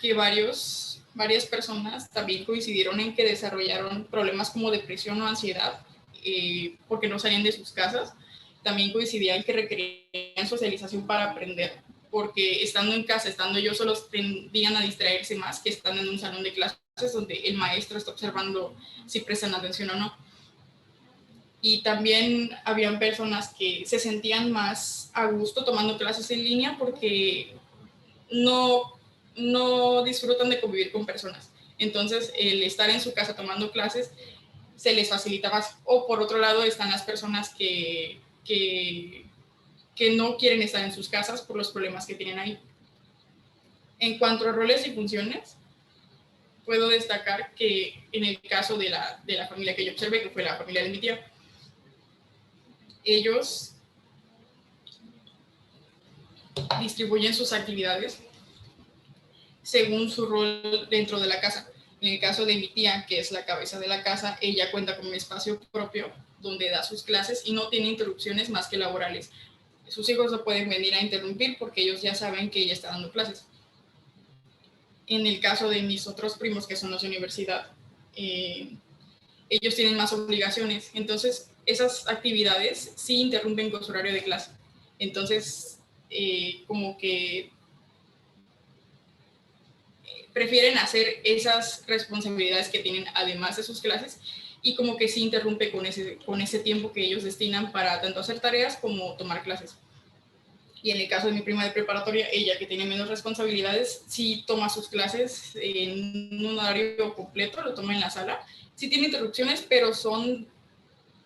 que varias personas también coincidieron en que desarrollaron problemas como depresión o ansiedad porque no salían de sus casas. También coincidían que requerían socialización para aprender, porque estando en casa, estando ellos solos, tendían a distraerse más que estando en un salón de clases donde el maestro está observando si prestan atención o no. Y también habían personas que se sentían más a gusto tomando clases en línea porque no disfrutan de convivir con personas. Entonces, el estar en su casa tomando clases se les facilita más. O por otro lado, están las personas que no quieren estar en sus casas por los problemas que tienen ahí. En cuanto a roles y funciones, puedo destacar que en el caso de la familia que yo observé, que fue la familia de mi tía, ellos distribuyen sus actividades según su rol dentro de la casa. En el caso de mi tía, que es la cabeza de la casa, ella cuenta con un espacio propio donde da sus clases y no tiene interrupciones más que laborales. Sus hijos no pueden venir a interrumpir porque ellos ya saben que ella está dando clases. En el caso de mis otros primos, que son los de universidad, ellos tienen más obligaciones. Entonces, esas actividades sí interrumpen con su horario de clase. Entonces, como que prefieren hacer esas responsabilidades que tienen además de sus clases y como que sí interrumpe con ese tiempo que ellos destinan para tanto hacer tareas como tomar clases. Y en el caso de mi prima de preparatoria, ella que tiene menos responsabilidades, sí toma sus clases en un horario completo, lo toma en la sala. Sí tiene interrupciones, pero son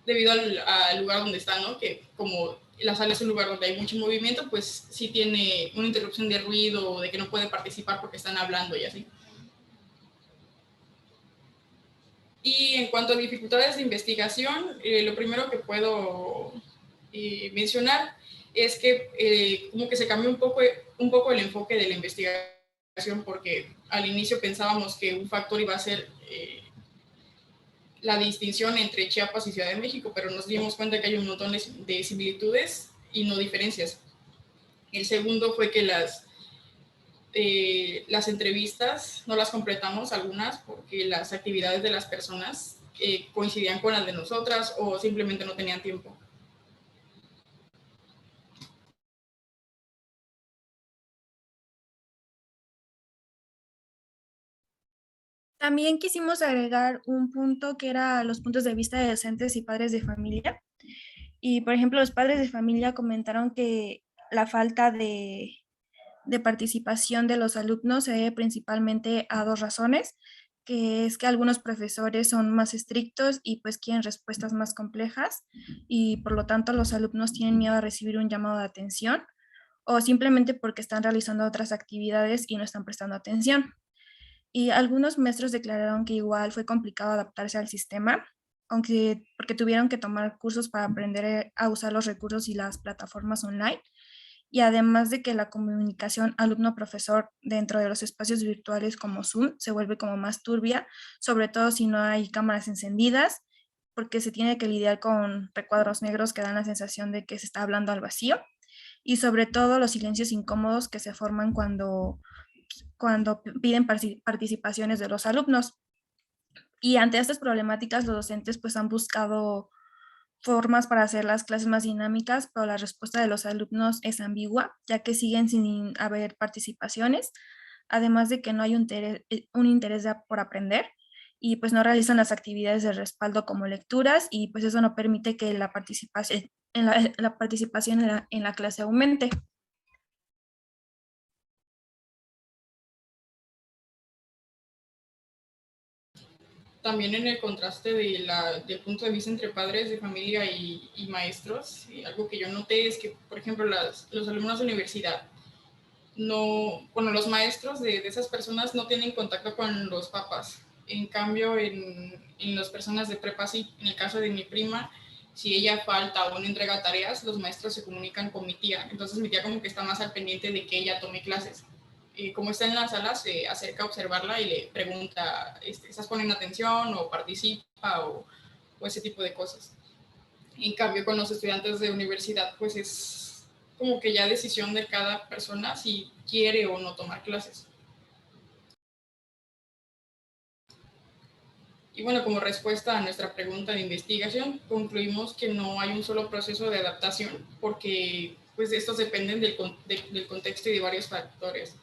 debido al lugar donde está, ¿no? Que como la sala es un lugar donde hay mucho movimiento, pues sí tiene una interrupción de ruido o de que no puede participar porque están hablando y así. Y en cuanto a dificultades de investigación, lo primero que puedo mencionar es que como que se cambió un poco el enfoque de la investigación, porque al inicio pensábamos que un factor iba a ser la distinción entre Chiapas y Ciudad de México, pero nos dimos cuenta que hay un montón de similitudes y no diferencias. El segundo fue que las entrevistas no las completamos algunas porque las actividades de las personas coincidían con las de nosotras o simplemente no tenían tiempo. También quisimos agregar un punto que era los puntos de vista de docentes y padres de familia. Y, por ejemplo, los padres de familia comentaron que la falta de participación de los alumnos se debe principalmente a dos razones, que es que algunos profesores son más estrictos y pues quieren respuestas más complejas y por lo tanto los alumnos tienen miedo a recibir un llamado de atención o simplemente porque están realizando otras actividades y no están prestando atención. Y algunos maestros declararon que igual fue complicado adaptarse al sistema, aunque porque tuvieron que tomar cursos para aprender a usar los recursos y las plataformas online. Y además de que la comunicación alumno-profesor dentro de los espacios virtuales como Zoom se vuelve como más turbia, sobre todo si no hay cámaras encendidas, porque se tiene que lidiar con recuadros negros que dan la sensación de que se está hablando al vacío. Y sobre todo los silencios incómodos que se forman cuando piden participaciones de los alumnos. Y ante estas problemáticas, los docentes pues han buscado formas para hacer las clases más dinámicas, pero la respuesta de los alumnos es ambigua, ya que siguen sin haber participaciones, además de que no hay un interés por aprender y pues no realizan las actividades de respaldo como lecturas y pues eso no permite que la participación la participación en la clase aumente. También en el contraste del punto de vista entre padres de familia y maestros, algo que yo noté es que, por ejemplo, los alumnos de universidad, los maestros de esas personas no tienen contacto con los papás. En cambio, en las personas de prepa sí. En el caso de mi prima, si ella falta o no entrega tareas, los maestros se comunican con mi tía. Entonces mi tía como que está más al pendiente de que ella tome clases. Como está en la sala, se acerca a observarla y le pregunta, ¿estás poniendo atención o participa o ese tipo de cosas? En cambio, con los estudiantes de universidad, pues es como que ya decisión de cada persona si quiere o no tomar clases. Y bueno, como respuesta a nuestra pregunta de investigación, concluimos que no hay un solo proceso de adaptación porque pues estos dependen del contexto y de varios factores.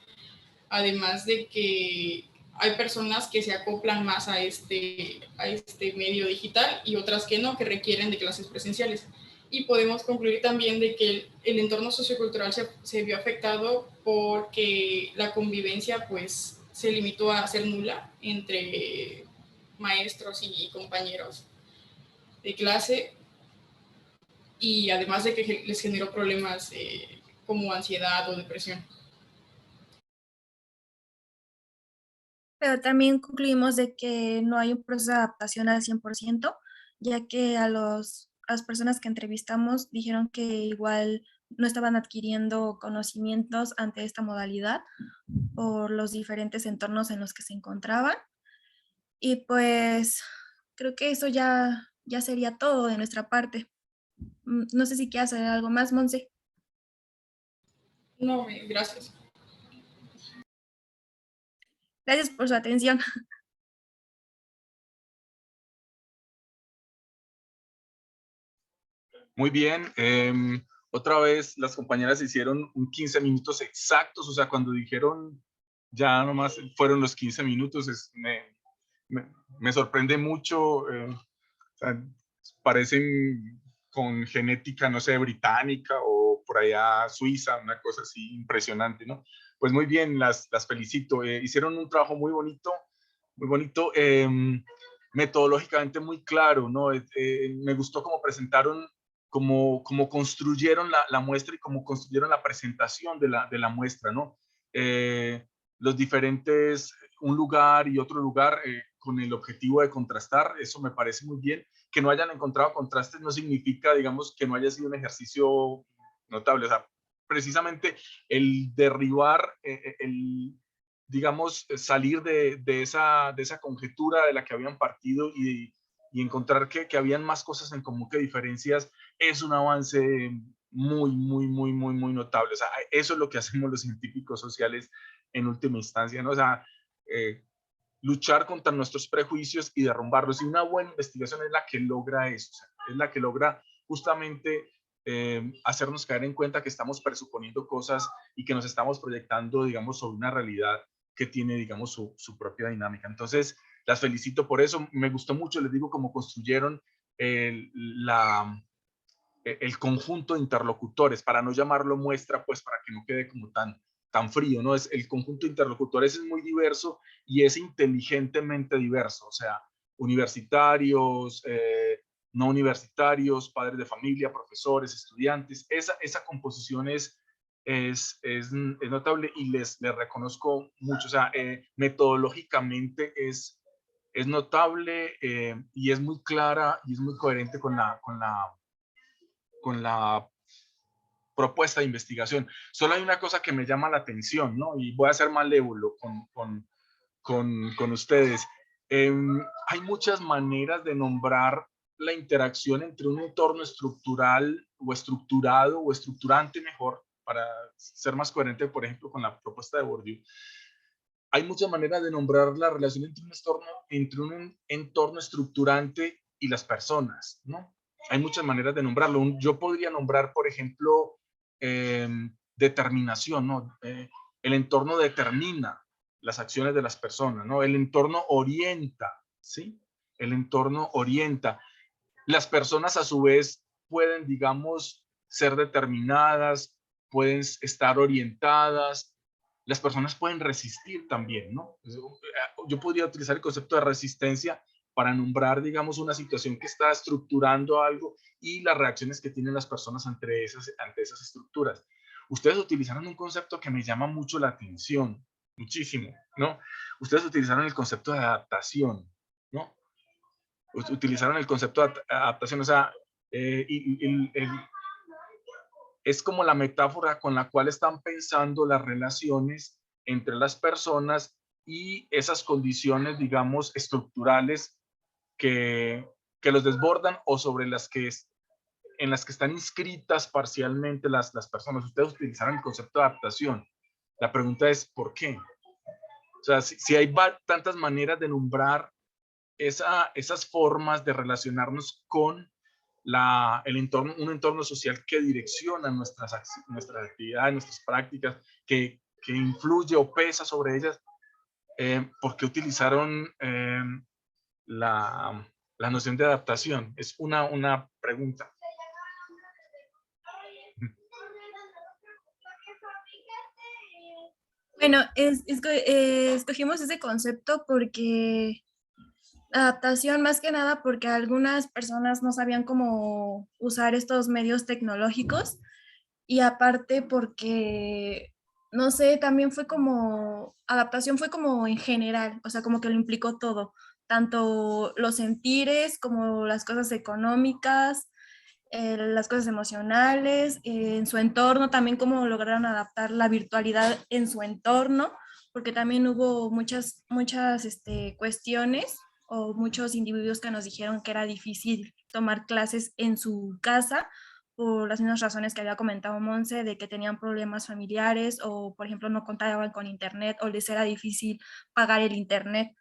Además de que hay personas que se acoplan más a este medio digital y otras que no, que requieren de clases presenciales. Y podemos concluir también de que el entorno sociocultural se vio afectado porque la convivencia pues se limitó a ser nula entre maestros y compañeros de clase y además de que les generó problemas como ansiedad o depresión. Pero también concluimos de que no hay un proceso de adaptación al 100%, ya que a las personas que entrevistamos dijeron que igual no estaban adquiriendo conocimientos ante esta modalidad por los diferentes entornos en los que se encontraban. Y pues creo que eso ya sería todo de nuestra parte. No sé si quieres hacer algo más, Monse. No, gracias. Gracias por su atención. Muy bien. Otra vez las compañeras hicieron 15 minutos exactos, o sea, cuando dijeron ya nomás fueron los 15 minutos, me sorprende mucho. O sea, parecen con genética, no sé, británica o por allá suiza, una cosa así impresionante, ¿no? Pues muy bien, las felicito. Hicieron un trabajo muy bonito, metodológicamente muy claro, ¿no? Me gustó cómo presentaron, cómo construyeron la muestra y cómo construyeron la presentación de la muestra, ¿no? Los diferentes, un lugar y otro lugar, con el objetivo de contrastar, eso me parece muy bien. Que no hayan encontrado contrastes no significa, digamos, que no haya sido un ejercicio notable. O sea, precisamente el derribar, digamos, salir de esa conjetura de la que habían partido y encontrar que habían más cosas en común que diferencias, es un avance muy notable. O sea, eso es lo que hacemos los científicos sociales en última instancia, ¿no? O sea, luchar contra nuestros prejuicios y derrumbarlos. Y una buena investigación es la que logra eso, o sea, es la que logra justamente hacernos caer en cuenta que estamos presuponiendo cosas y que nos estamos proyectando, digamos, sobre una realidad que tiene, digamos, su propia dinámica. Entonces, las felicito por eso. Me gustó mucho, les digo, cómo construyeron el conjunto de interlocutores, para no llamarlo muestra, pues para que no quede como tan frío, ¿no? El conjunto de interlocutores es muy diverso y es inteligentemente diverso, o sea, universitarios, no universitarios, padres de familia, profesores, estudiantes. Esa composición es notable y les reconozco mucho. O sea, metodológicamente es notable, y es muy clara y es muy coherente con la propuesta de investigación. Solo hay una cosa que me llama la atención, ¿no? Y voy a ser malévolo con ustedes. Hay muchas maneras de nombrar la interacción entre un entorno estructural o estructurado o estructurante, mejor, para ser más coherente, por ejemplo, con la propuesta de Bourdieu. Hay muchas maneras de nombrar la relación entre un entorno estructurante y las personas, ¿no? Hay muchas maneras de nombrarlo. Yo podría nombrar, por ejemplo, determinación, ¿no? El entorno determina las acciones de las personas, ¿no? El entorno orienta, ¿sí? El entorno orienta. Las personas, a su vez, pueden, digamos, ser determinadas, pueden estar orientadas. Las personas pueden resistir también, ¿no? Yo podría utilizar el concepto de resistencia para nombrar, digamos, una situación que está estructurando algo y las reacciones que tienen las personas ante esas estructuras. Ustedes utilizaron un concepto que me llama mucho la atención, muchísimo, ¿no? Ustedes utilizaron el concepto de adaptación, ¿no? Utilizaron el concepto de adaptación, o sea, es como la metáfora con la cual están pensando las relaciones entre las personas y esas condiciones, digamos, estructurales que los desbordan o en las que están inscritas parcialmente las personas. Ustedes utilizaron el concepto de adaptación. La pregunta es, ¿por qué? O sea, si hay tantas maneras de nombrar esas formas de relacionarnos con un entorno social que direcciona nuestras actividades, nuestras prácticas, que influye o pesa sobre ellas, ¿por qué utilizaron la noción de adaptación? Es una pregunta. Bueno, escogimos ese concepto porque adaptación más que nada porque algunas personas no sabían cómo usar estos medios tecnológicos y aparte porque, no sé, también fue como, adaptación fue como en general, o sea, como que lo implicó todo, tanto los sentires como las cosas económicas, las cosas emocionales, en su entorno, también cómo lograron adaptar la virtualidad en su entorno, porque también hubo muchas cuestiones o muchos individuos que nos dijeron que era difícil tomar clases en su casa por las mismas razones que había comentado Monse, de que tenían problemas familiares o, por ejemplo, no contaban con internet o les era difícil pagar el internet.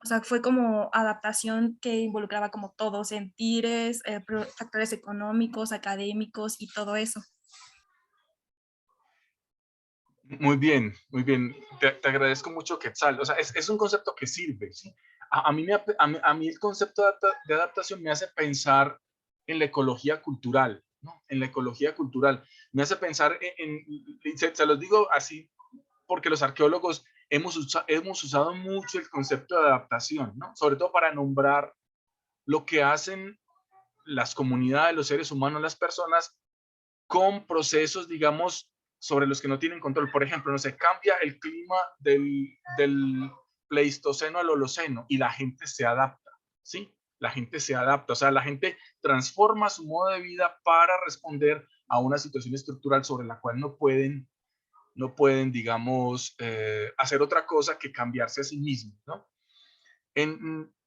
O sea, fue como adaptación que involucraba como todo, sentires, factores económicos, académicos y todo eso. Muy bien, muy bien. Te agradezco mucho, Quetzal. O sea, es un concepto que sirve, ¿sí? A mí el concepto de adaptación me hace pensar en la ecología cultural, ¿no? En la ecología cultural. Me hace pensar se los digo así, porque los arqueólogos hemos usado mucho el concepto de adaptación, ¿no? Sobre todo para nombrar lo que hacen las comunidades, los seres humanos, las personas, con procesos, digamos, sobre los que no tienen control. Por ejemplo, no sé, cambia el clima del Pleistoceno al Holoceno y la gente se adapta, ¿sí? La gente se adapta, o sea, la gente transforma su modo de vida para responder a una situación estructural sobre la cual no pueden, digamos, hacer otra cosa que cambiarse a sí mismos, ¿no?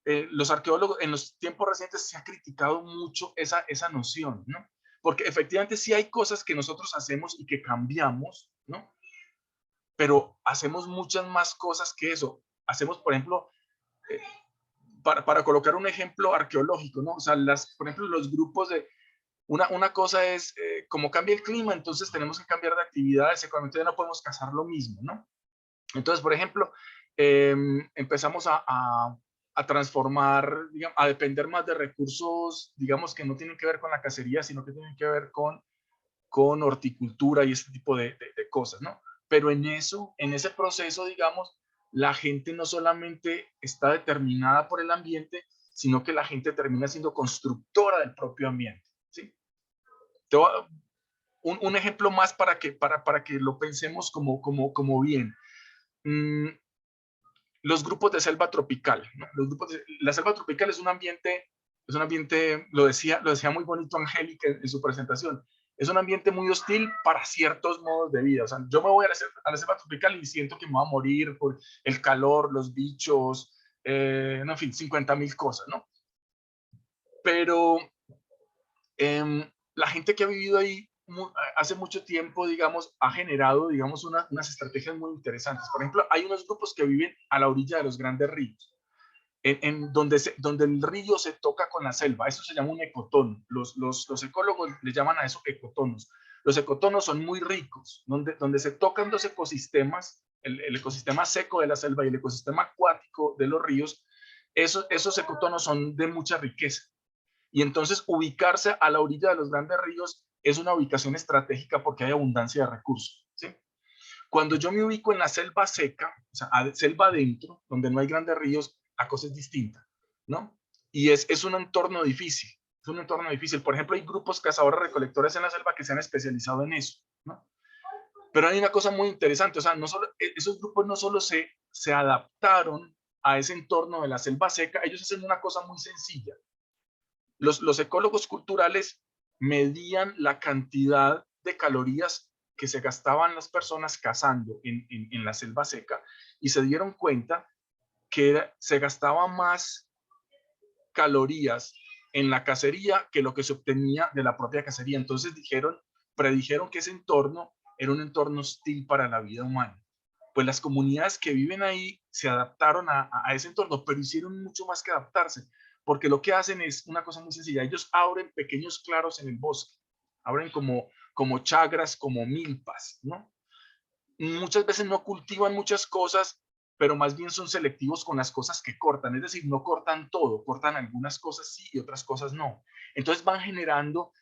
Los arqueólogos en los tiempos recientes se ha criticado mucho esa noción, ¿no? Porque efectivamente sí hay cosas que nosotros hacemos y que cambiamos, ¿no? Pero hacemos muchas más cosas que eso. Hacemos, por ejemplo, para colocar un ejemplo arqueológico, ¿no? O sea, por ejemplo, los grupos de... Una cosa es, como cambia el clima, entonces tenemos que cambiar de actividades, económicamente ya no podemos cazar lo mismo, ¿no? Entonces, por ejemplo, empezamos a transformar, digamos, a depender más de recursos, digamos, que no tienen que ver con la cacería, sino que tienen que ver con horticultura y ese tipo de cosas, ¿no? Pero en ese proceso, digamos, la gente no solamente está determinada por el ambiente, sino que la gente termina siendo constructora del propio ambiente, ¿sí? Te voy a, un ejemplo más para que lo pensemos como bien. Los grupos de selva tropical, ¿no? La selva tropical es un ambiente, lo decía muy bonito Angélica en su presentación, es un ambiente muy hostil para ciertos modos de vida. O sea, yo me voy a la selva tropical y siento que me voy a morir por el calor, los bichos, en fin, 50.000 cosas, ¿no? Pero la gente que ha vivido ahí hace mucho tiempo, digamos, ha generado, digamos, unas estrategias muy interesantes. Por ejemplo, hay unos grupos que viven a la orilla de los grandes ríos, donde el río se toca con la selva. Eso se llama un ecotono. Los ecólogos le llaman a eso ecotonos. Los ecotonos son muy ricos, donde se tocan dos ecosistemas, el ecosistema seco de la selva y el ecosistema acuático de los ríos. Esos ecotonos son de mucha riqueza. Y entonces ubicarse a la orilla de los grandes ríos es una ubicación estratégica porque hay abundancia de recursos, ¿sí? Cuando yo me ubico en la selva seca, o sea, selva adentro, donde no hay grandes ríos, la cosa es distinta, ¿no? Y es un entorno difícil, es un entorno difícil. Por ejemplo, hay grupos cazadores-recolectores en la selva que se han especializado en eso, ¿no? Pero hay una cosa muy interesante, o sea, esos grupos no solo se adaptaron a ese entorno de la selva seca, ellos hacen una cosa muy sencilla. Los ecólogos culturales medían la cantidad de calorías que se gastaban las personas cazando en la selva seca y se dieron cuenta que se gastaba más calorías en la cacería que lo que se obtenía de la propia cacería. Entonces predijeron que ese entorno era un entorno hostil para la vida humana. Pues las comunidades que viven ahí se adaptaron a ese entorno, pero hicieron mucho más que adaptarse, porque lo que hacen es una cosa muy sencilla. Ellos abren pequeños claros en el bosque, abren como chagras, como milpas, ¿no? Muchas veces no cultivan muchas cosas, pero más bien son selectivos con las cosas que cortan, es decir, no cortan todo, cortan algunas cosas sí y otras cosas no. Entonces van generando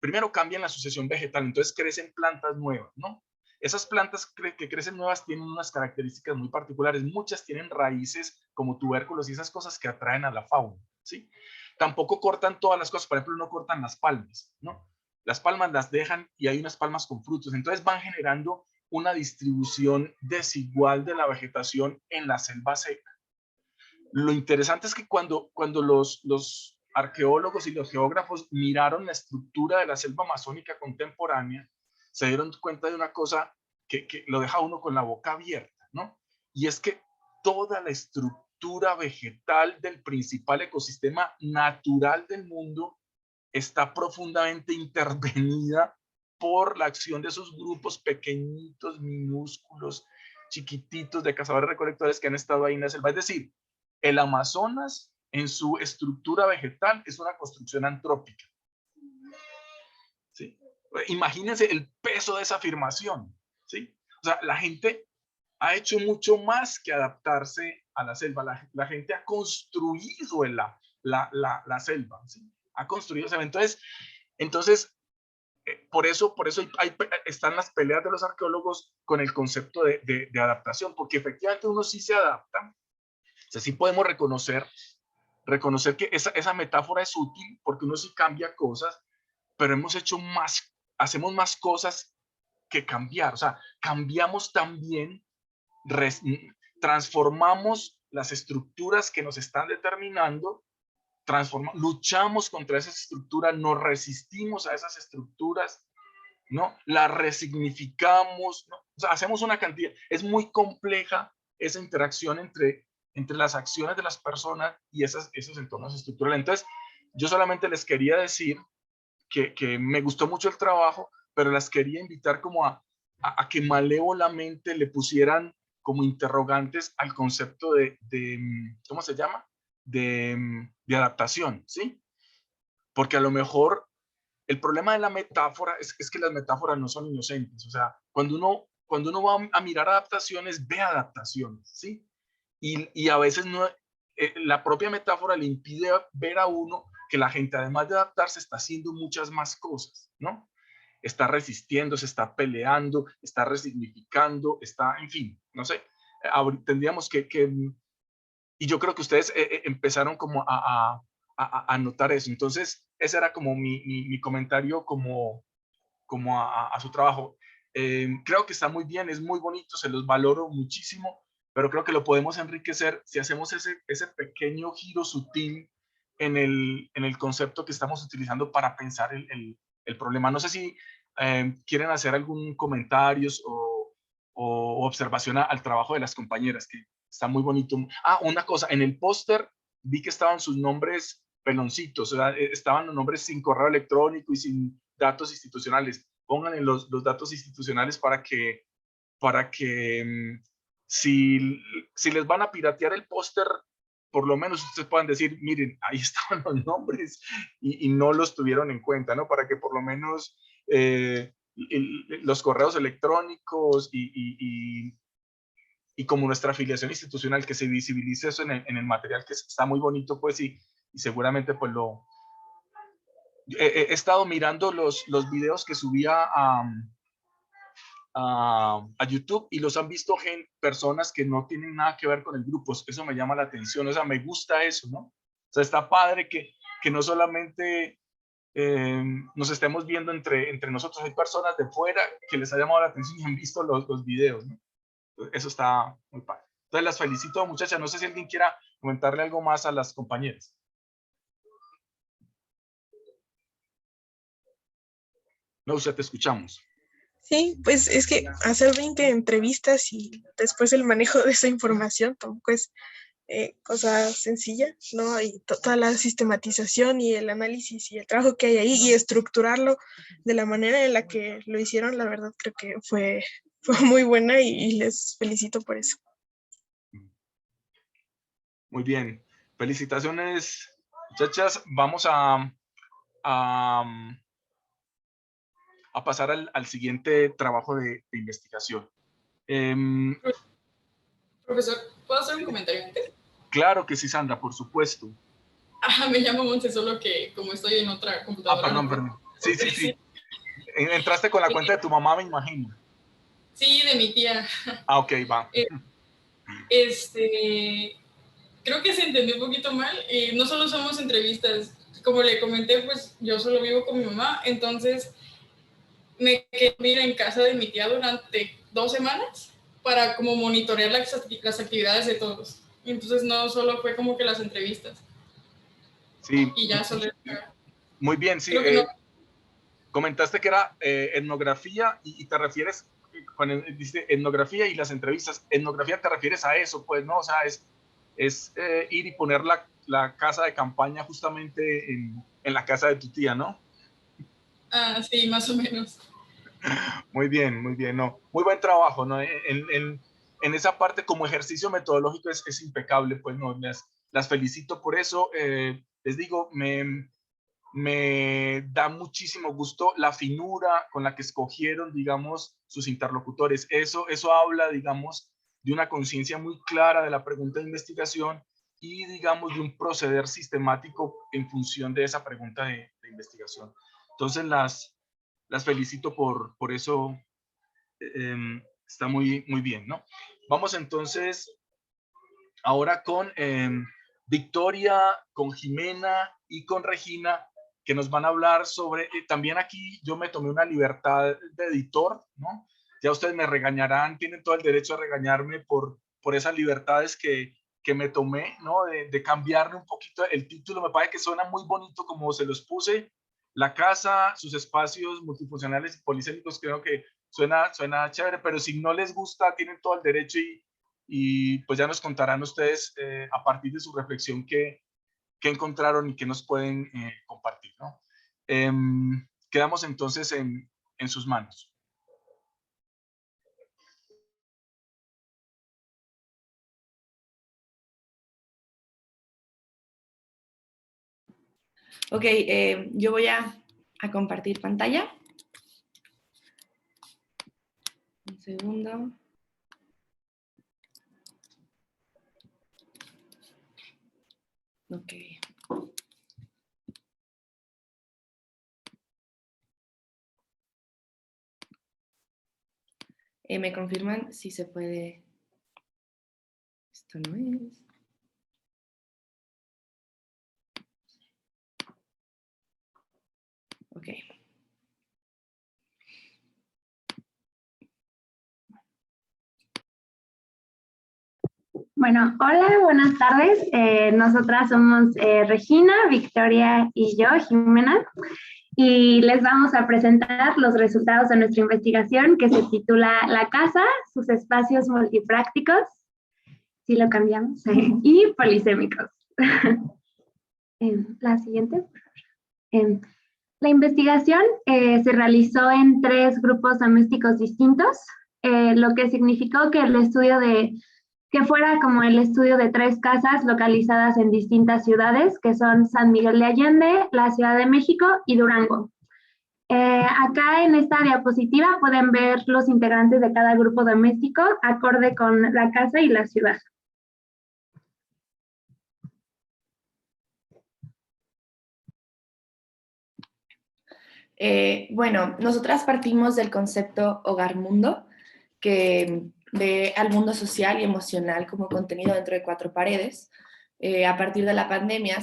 primero cambian la sucesión vegetal, entonces crecen plantas nuevas, ¿no? Esas plantas que crecen nuevas tienen unas características muy particulares, muchas tienen raíces como tubérculos y esas cosas que atraen a la fauna, ¿sí? Tampoco cortan todas las cosas, por ejemplo, no cortan las palmas, ¿no? Las palmas las dejan y hay unas palmas con frutos, entonces van generando una distribución desigual de la vegetación en la selva seca. Lo interesante es que cuando los arqueólogos y los geógrafos miraron la estructura de la selva amazónica contemporánea, se dieron cuenta de una cosa que lo deja uno con la boca abierta, ¿no? Y es que toda la estructura vegetal del principal ecosistema natural del mundo está profundamente intervenida por la acción de esos grupos pequeñitos, minúsculos, chiquititos de cazadores-recolectores que han estado ahí en la selva. Es decir, el Amazonas en su estructura vegetal es una construcción antrópica. ¿Sí? Imagínense el peso de esa afirmación. ¿Sí? O sea, la gente ha hecho mucho más que adaptarse a la selva. La gente ha construido la selva. ¿Sí? Ha construido selva. Entonces por eso están las peleas de los arqueólogos con el concepto de adaptación, porque efectivamente uno sí se adapta. O sea, sí podemos reconocer que esa metáfora es útil porque uno sí cambia cosas, pero hacemos más cosas que cambiar. O sea, cambiamos también, transformamos las estructuras que nos están determinando, luchamos contra esas estructuras, nos resistimos a esas estructuras, ¿no? Las resignificamos, ¿no? O sea, hacemos una cantidad, es muy compleja esa interacción entre las acciones de las personas y esos entornos estructurales. Entonces, yo solamente les quería decir que me gustó mucho el trabajo, pero las quería invitar como a que malévolamente le pusieran como interrogantes al concepto de ¿cómo se llama? De adaptación, ¿sí? Porque a lo mejor el problema de la metáfora es que las metáforas no son inocentes. O sea, cuando uno cuando uno va a mirar adaptaciones, ve adaptaciones, ¿sí? Y a veces no, la propia metáfora le impide ver a uno que la gente, además de adaptarse, está haciendo muchas más cosas, ¿no? Está resistiendo, se está peleando, está resignificando, está, en fin, no sé, tendríamos y yo creo que ustedes empezaron como a notar eso. Entonces, ese era como mi comentario como a su trabajo. Creo que está muy bien, es muy bonito, se los valoro muchísimo, pero creo que lo podemos enriquecer si hacemos ese pequeño giro sutil en el concepto que estamos utilizando para pensar el problema. No sé si quieren hacer algún comentario o observación al trabajo de las compañeras, que está muy bonito. Una cosa, en el póster vi que estaban sus nombres peloncitos, o sea, estaban los nombres sin correo electrónico y sin datos institucionales. Pónganle los datos institucionales para que si les van a piratear el póster, por lo menos ustedes puedan decir, miren, ahí estaban los nombres y no los tuvieron en cuenta, ¿no? Para que por lo menos los correos electrónicos y como nuestra afiliación institucional, que se visibilice eso en el material, que está muy bonito, pues, y seguramente pues he estado mirando los videos que subía a YouTube y los han visto personas que no tienen nada que ver con el grupo. Eso me llama la atención, o sea, me gusta eso, ¿no? O sea, está padre que no solamente nos estemos viendo entre nosotros, hay personas de fuera que les ha llamado la atención y han visto los videos, ¿no? Eso está muy padre. Entonces las felicito, muchachas. No sé si alguien quiera comentarle algo más a las compañeras. No, usted te escuchamos. Sí, pues es que hacer 20 entrevistas y después el manejo de esa información tampoco es cosa sencilla, ¿no? Y toda la sistematización y el análisis y el trabajo que hay ahí y estructurarlo de la manera en la que lo hicieron, la verdad creo que fue muy buena y les felicito por eso. Muy bien. Felicitaciones, muchachas. Vamos a pasar al siguiente trabajo de investigación. Profesor, ¿puedo hacer un comentario antes? Claro que sí, Sandra, por supuesto. Me llamo Monse, solo que como estoy en otra computadora. Perdón. Sí. Entraste con la cuenta de tu mamá, me imagino. Sí, de mi tía. Ok, va. Creo que se entendió un poquito mal. No solo somos entrevistas. Como le comenté, pues yo solo vivo con mi mamá, entonces me quedé en casa de mi tía durante 2 semanas para como monitorear las actividades de todos. Entonces no solo fue como que las entrevistas. Sí. Y ya solo... Muy bien, sí. Creo que no. Comentaste que era etnografía y te refieres, cuando dice etnografía y las entrevistas, etnografía te refieres a eso, pues, ¿no? O sea, es ir y poner la casa de campaña justamente en la casa de tu tía, ¿no? Sí, más o menos. Muy bien, ¿no? Muy buen trabajo, ¿no? En esa parte como ejercicio metodológico es impecable, pues, ¿no? Las felicito por eso. Les digo, me da muchísimo gusto la finura con la que escogieron, digamos, sus interlocutores. Eso habla, digamos, de una conciencia muy clara de la pregunta de investigación y, digamos, de un proceder sistemático en función de esa pregunta de investigación. Entonces, las felicito por eso. Está muy bien, ¿no? Vamos entonces ahora con Victoria, con Jimena y con Regina, que nos van a hablar sobre, también aquí yo me tomé una libertad de editor, ¿no? Ya ustedes me regañarán, tienen todo el derecho a regañarme por esas libertades que me tomé, ¿no? De cambiarle un poquito el título. Me parece que suena muy bonito como se los puse. La casa, sus espacios multifuncionales y polisémicos, creo que suena chévere, pero si no les gusta, tienen todo el derecho y pues ya nos contarán ustedes a partir de su reflexión qué encontraron y qué nos pueden compartir, ¿no? Quedamos entonces en sus manos. Ok, yo voy a compartir pantalla. Un segundo. Ok. ¿Me confirman si se puede? Esto no es. Ok. Bueno, hola, buenas tardes. Nosotras somos Regina, Victoria y yo, Jimena, y les vamos a presentar los resultados de nuestra investigación que se titula La casa, sus espacios multiprácticos, si lo cambiamos, y polisémicos. La siguiente. La investigación se realizó en 3 grupos domésticos distintos, lo que significó que que fuera como el estudio de 3 casas localizadas en distintas ciudades, que son San Miguel de Allende, la Ciudad de México y Durango. Acá en esta diapositiva pueden ver los integrantes de cada grupo doméstico acorde con la casa y la ciudad. Bueno, nosotras partimos del concepto hogar-mundo, que ve al mundo social y emocional como contenido dentro de 4 paredes. A partir de la pandemia,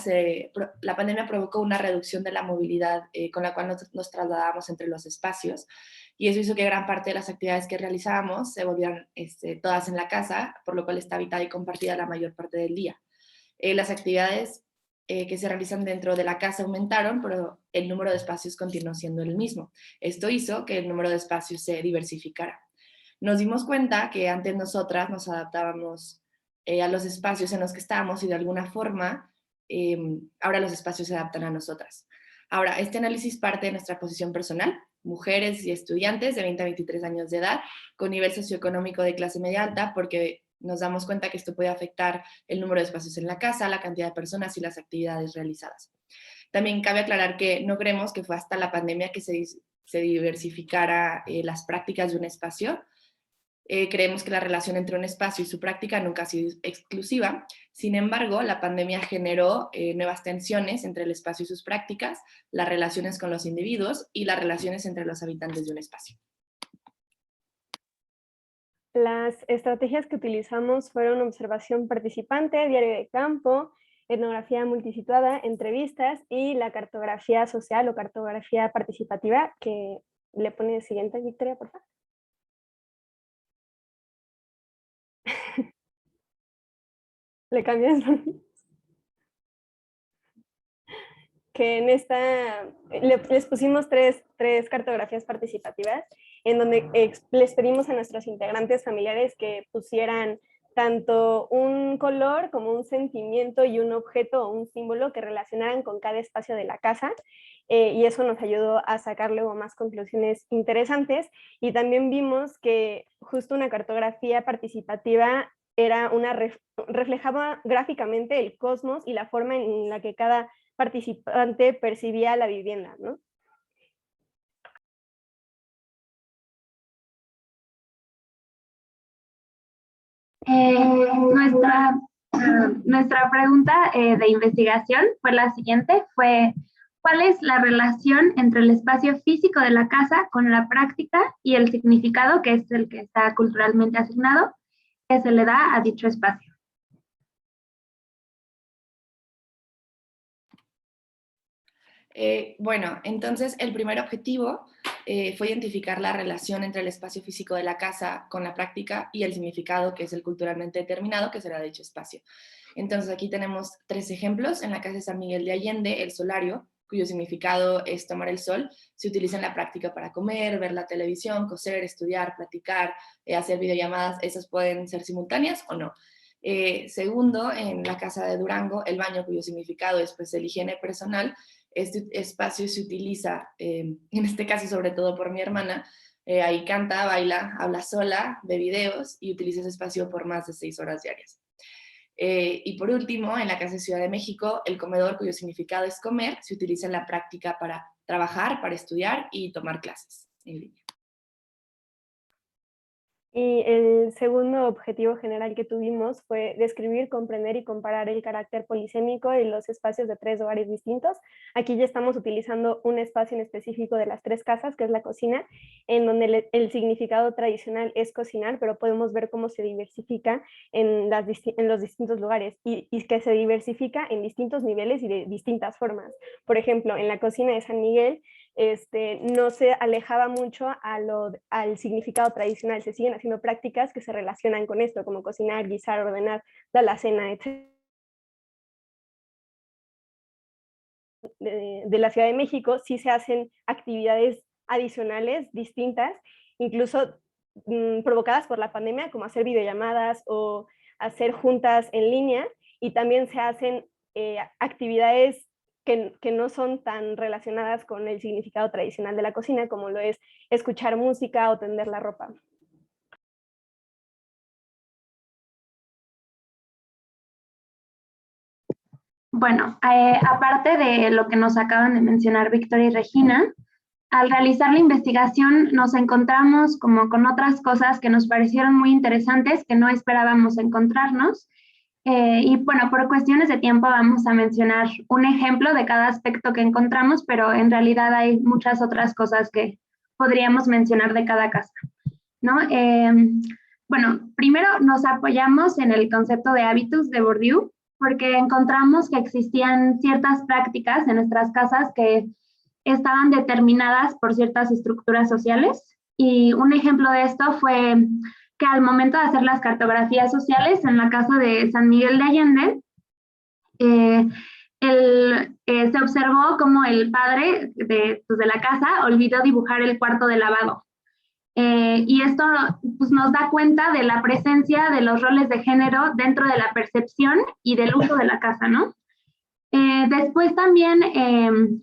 la pandemia provocó una reducción de la movilidad con la cual nos trasladábamos entre los espacios, y eso hizo que gran parte de las actividades que realizábamos se volvieran todas en la casa, por lo cual está habitada y compartida la mayor parte del día. Las actividades que se realizan dentro de la casa aumentaron, pero el número de espacios continuó siendo el mismo. Esto hizo que el número de espacios se diversificara. Nos dimos cuenta que antes nosotras nos adaptábamos a los espacios en los que estábamos y de alguna forma ahora los espacios se adaptan a nosotras. Ahora, este análisis parte de nuestra posición personal, mujeres y estudiantes de 20 a 23 años de edad, con nivel socioeconómico de clase media alta, porque nos damos cuenta que esto puede afectar el número de espacios en la casa, la cantidad de personas y las actividades realizadas. También cabe aclarar que no creemos que fue hasta la pandemia que se diversificara las prácticas de un espacio. Creemos que la relación entre un espacio y su práctica nunca ha sido exclusiva. Sin embargo, la pandemia generó nuevas tensiones entre el espacio y sus prácticas, las relaciones con los individuos y las relaciones entre los habitantes de un espacio. Las estrategias que utilizamos fueron observación participante, diario de campo, etnografía multisituada, entrevistas y la cartografía social o cartografía participativa, que le pone siguiente, Victoria, por favor. Le cambias. Que en esta les pusimos tres cartografías participativas en donde les pedimos a nuestros integrantes familiares que pusieran tanto un color como un sentimiento y un objeto o un símbolo que relacionaran con cada espacio de la casa, y eso nos ayudó a sacar luego más conclusiones interesantes. Y también vimos que justo una cartografía participativa era reflejaba gráficamente el cosmos y la forma en la que cada participante percibía la vivienda, ¿no? Nuestra pregunta de investigación fue la siguiente, ¿cuál es la relación entre el espacio físico de la casa con la práctica y el significado, que es el que está culturalmente asignado, que se le da a dicho espacio? Bueno, entonces el primer objetivo fue identificar la relación entre el espacio físico de la casa con la práctica y el significado, que es el culturalmente determinado, que será dicho espacio. Entonces aquí tenemos 3 ejemplos. En la casa de San Miguel de Allende, el solario, cuyo significado es tomar el sol, se utiliza en la práctica para comer, ver la televisión, coser, estudiar, platicar, hacer videollamadas. Esas pueden ser simultáneas o no. Segundo, en la casa de Durango, el baño, cuyo significado es pues, el higiene personal. Este espacio se utiliza, en este caso sobre todo por mi hermana, ahí canta, baila, habla sola, ve videos y utiliza ese espacio por más de 6 horas diarias. Y por último, en la casa de Ciudad de México, el comedor, cuyo significado es comer, se utiliza en la práctica para trabajar, para estudiar y tomar clases en línea. Y el segundo objetivo general que tuvimos fue describir, comprender y comparar el carácter polisémico de los espacios de 3 hogares distintos. Aquí ya estamos utilizando un espacio en específico de las 3 casas, que es la cocina, en donde el significado tradicional es cocinar, pero podemos ver cómo se diversifica en los distintos lugares y que se diversifica en distintos niveles y de distintas formas. Por ejemplo, en la cocina de San Miguel, no se alejaba mucho al significado tradicional, se siguen haciendo prácticas que se relacionan con esto, como cocinar, guisar, ordenar, dar la cena, etc. De la Ciudad de México sí se hacen actividades adicionales, distintas, incluso provocadas por la pandemia, como hacer videollamadas o hacer juntas en línea, y también se hacen actividades que no son tan relacionadas con el significado tradicional de la cocina, como lo es escuchar música o tender la ropa. Bueno, aparte de lo que nos acaban de mencionar Víctor y Regina, al realizar la investigación nos encontramos como con otras cosas que nos parecieron muy interesantes que no esperábamos encontrarnos. Y bueno, por cuestiones de tiempo vamos a mencionar un ejemplo de cada aspecto que encontramos, pero en realidad hay muchas otras cosas que podríamos mencionar de cada casa, ¿no? Bueno, primero nos apoyamos en el concepto de hábitos de Bourdieu, porque encontramos que existían ciertas prácticas en nuestras casas que estaban determinadas por ciertas estructuras sociales. Y un ejemplo de esto fue que al momento de hacer las cartografías sociales en la casa de San Miguel de Allende, se observó como el padre de la casa olvidó dibujar el cuarto de lavado. Y esto pues, nos da cuenta de la presencia de los roles de género dentro de la percepción y del uso de la casa, ¿no? Después también,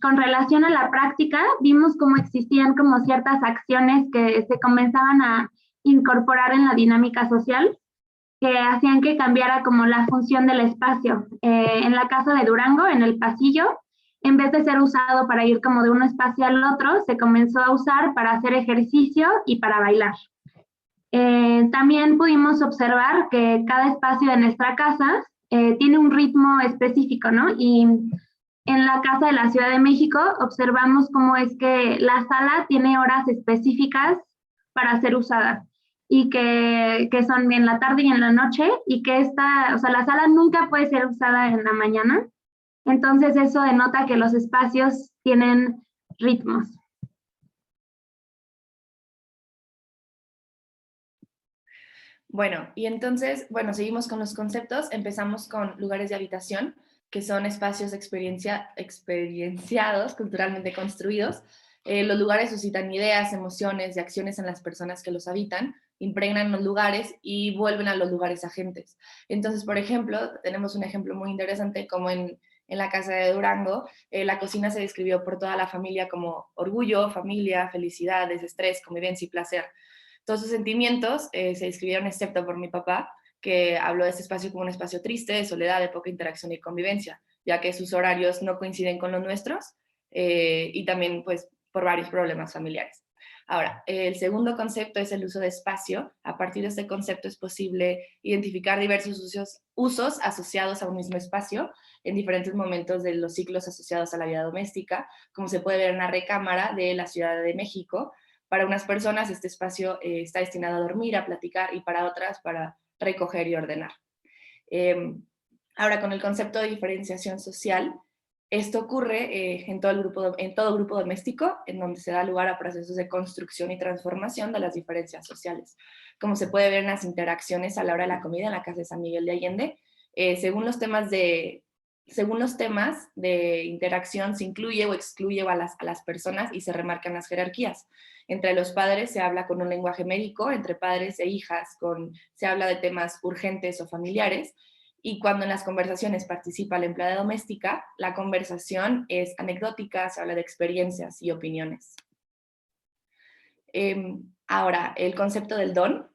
con relación a la práctica, vimos cómo existían como ciertas acciones que se comenzaban a incorporar en la dinámica social, que hacían que cambiara como la función del espacio. En la casa de Durango, en el pasillo, en vez de ser usado para ir como de un espacio al otro, se comenzó a usar para hacer ejercicio y para bailar. También pudimos observar que cada espacio de nuestra casa tiene un ritmo específico, ¿no? Y en la casa de la Ciudad de México observamos cómo es que la sala tiene horas específicas para ser usada y que son en la tarde y en la noche, y que la sala nunca puede ser usada en la mañana. Entonces eso denota que los espacios tienen ritmos. Bueno, y entonces, seguimos con los conceptos. Empezamos con lugares de habitación, que son espacios experienciados, culturalmente construidos. Los lugares suscitan ideas, emociones y acciones en las personas que los habitan, impregnan los lugares y vuelven a los lugares agentes. Entonces, por ejemplo, tenemos un ejemplo muy interesante como en la casa de Durango, la cocina se describió por toda la familia como orgullo, familia, felicidad, desestrés, convivencia y placer. Todos sus sentimientos se describieron excepto por mi papá, que habló de este espacio como un espacio triste, de soledad, de poca interacción y convivencia, ya que sus horarios no coinciden con los nuestros y también pues por varios problemas familiares. Ahora, el segundo concepto es el uso de espacio. A partir de este concepto es posible identificar diversos usos asociados a un mismo espacio en diferentes momentos de los ciclos asociados a la vida doméstica, como se puede ver en la recámara de la Ciudad de México. Para unas personas este espacio está destinado a dormir, a platicar, y para otras para recoger y ordenar. Ahora, con el concepto de diferenciación social, esto ocurre en todo grupo doméstico, en donde se da lugar a procesos de construcción y transformación de las diferencias sociales. Como se puede ver en las interacciones a la hora de la comida en la casa de San Miguel de Allende, según los temas de interacción se incluye o excluye a las personas y se remarcan las jerarquías. Entre los padres se habla con un lenguaje médico, entre padres e hijas se habla de temas urgentes o familiares, y cuando en las conversaciones participa la empleada doméstica, la conversación es anecdótica, se habla de experiencias y opiniones. Ahora, el concepto del don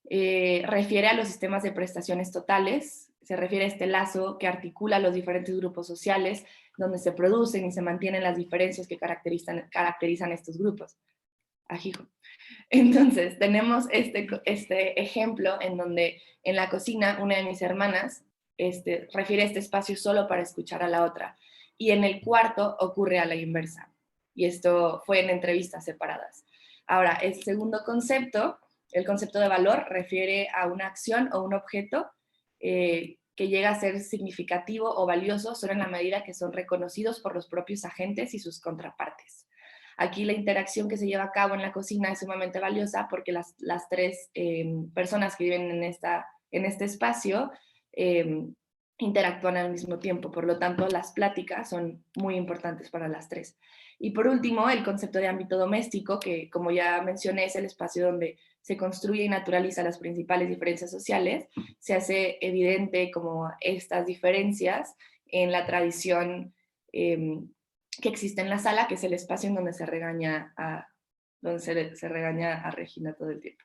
refiere a los sistemas de prestaciones totales, se refiere a este lazo que articula los diferentes grupos sociales, donde se producen y se mantienen las diferencias que caracterizan estos grupos. ajijo. Entonces, tenemos este ejemplo en donde en la cocina una de mis hermanas refiere este espacio solo para escuchar a la otra, y en el cuarto ocurre a la inversa. Y esto fue en entrevistas separadas. Ahora, el segundo concepto, el concepto de valor, refiere a una acción o un objeto que llega a ser significativo o valioso solo en la medida que son reconocidos por los propios agentes y sus contrapartes. Aquí la interacción que se lleva a cabo en la cocina es sumamente valiosa porque las tres personas que viven en este espacio interactúan al mismo tiempo, por lo tanto las pláticas son muy importantes para las tres. Y por último, el concepto de ámbito doméstico, que como ya mencioné es el espacio donde se construye y naturaliza las principales diferencias sociales. Se hace evidente como estas diferencias en la tradición que existe en la sala, que es el espacio en donde se regaña se regaña a Regina todo el tiempo.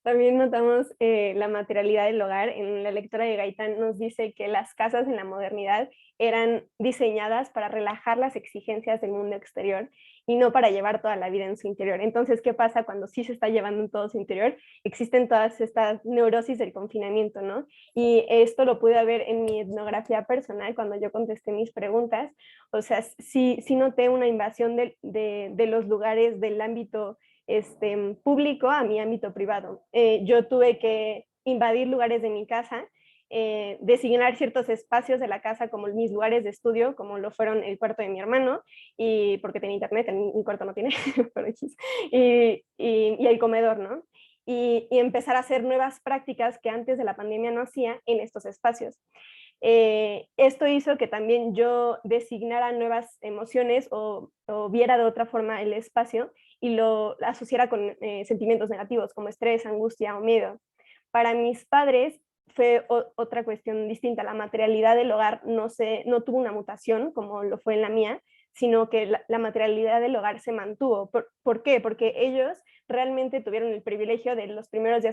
También notamos la materialidad del hogar. En la lectura de Gaitán nos dice que las casas en la modernidad eran diseñadas para relajar las exigencias del mundo exterior y no para llevar toda la vida en su interior. Entonces, ¿qué pasa cuando sí se está llevando en todo su interior? Existen todas estas neurosis del confinamiento, ¿no? Y esto lo pude ver en mi etnografía personal cuando yo contesté mis preguntas. O sea, sí noté una invasión de los lugares del ámbito público a mi ámbito privado. Yo tuve que invadir lugares de mi casa, designar ciertos espacios de la casa como mis lugares de estudio, como lo fueron el cuarto de mi hermano, y porque tenía internet, en mi cuarto no tiene, pero y el comedor, ¿no? Y empezar a hacer nuevas prácticas que antes de la pandemia no hacía en estos espacios. Esto hizo que también yo designara nuevas emociones o viera de otra forma el espacio y lo asociara con sentimientos negativos como estrés, angustia o miedo. Para mis padres fue otra cuestión distinta. La materialidad del hogar no tuvo una mutación como lo fue en la mía, sino que la materialidad del hogar se mantuvo. ¿Por qué? Porque ellos realmente tuvieron el privilegio de los primeros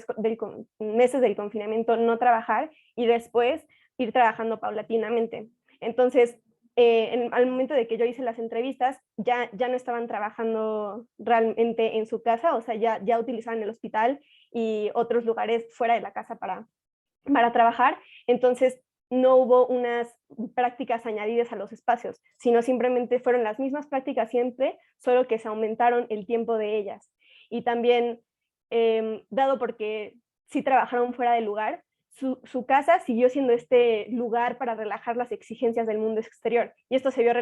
meses del confinamiento no trabajar y después ir trabajando paulatinamente. Entonces, al momento de que yo hice las entrevistas, ya no estaban trabajando realmente en su casa, o sea, ya utilizaban el hospital y otros lugares fuera de la casa para trabajar. Entonces, no hubo unas prácticas añadidas a los espacios, sino simplemente fueron las mismas prácticas siempre, solo que se aumentaron el tiempo de ellas. Y también, dado porque sí trabajaron fuera del lugar, su casa siguió siendo este lugar para relajar las exigencias del mundo exterior. Y esto se vio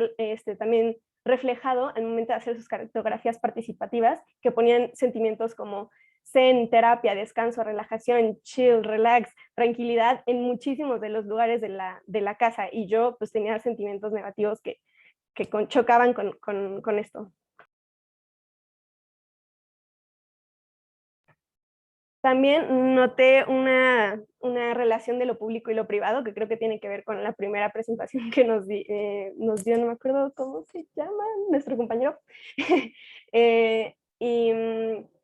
también reflejado al momento de hacer sus cartografías participativas, que ponían sentimientos como zen, terapia, descanso, relajación, chill, relax, tranquilidad en muchísimos de los lugares de la casa. Y yo pues tenía sentimientos negativos que chocaban con esto. También noté una relación de lo público y lo privado, que creo que tiene que ver con la primera presentación que nos dio, no me acuerdo cómo se llama, nuestro compañero.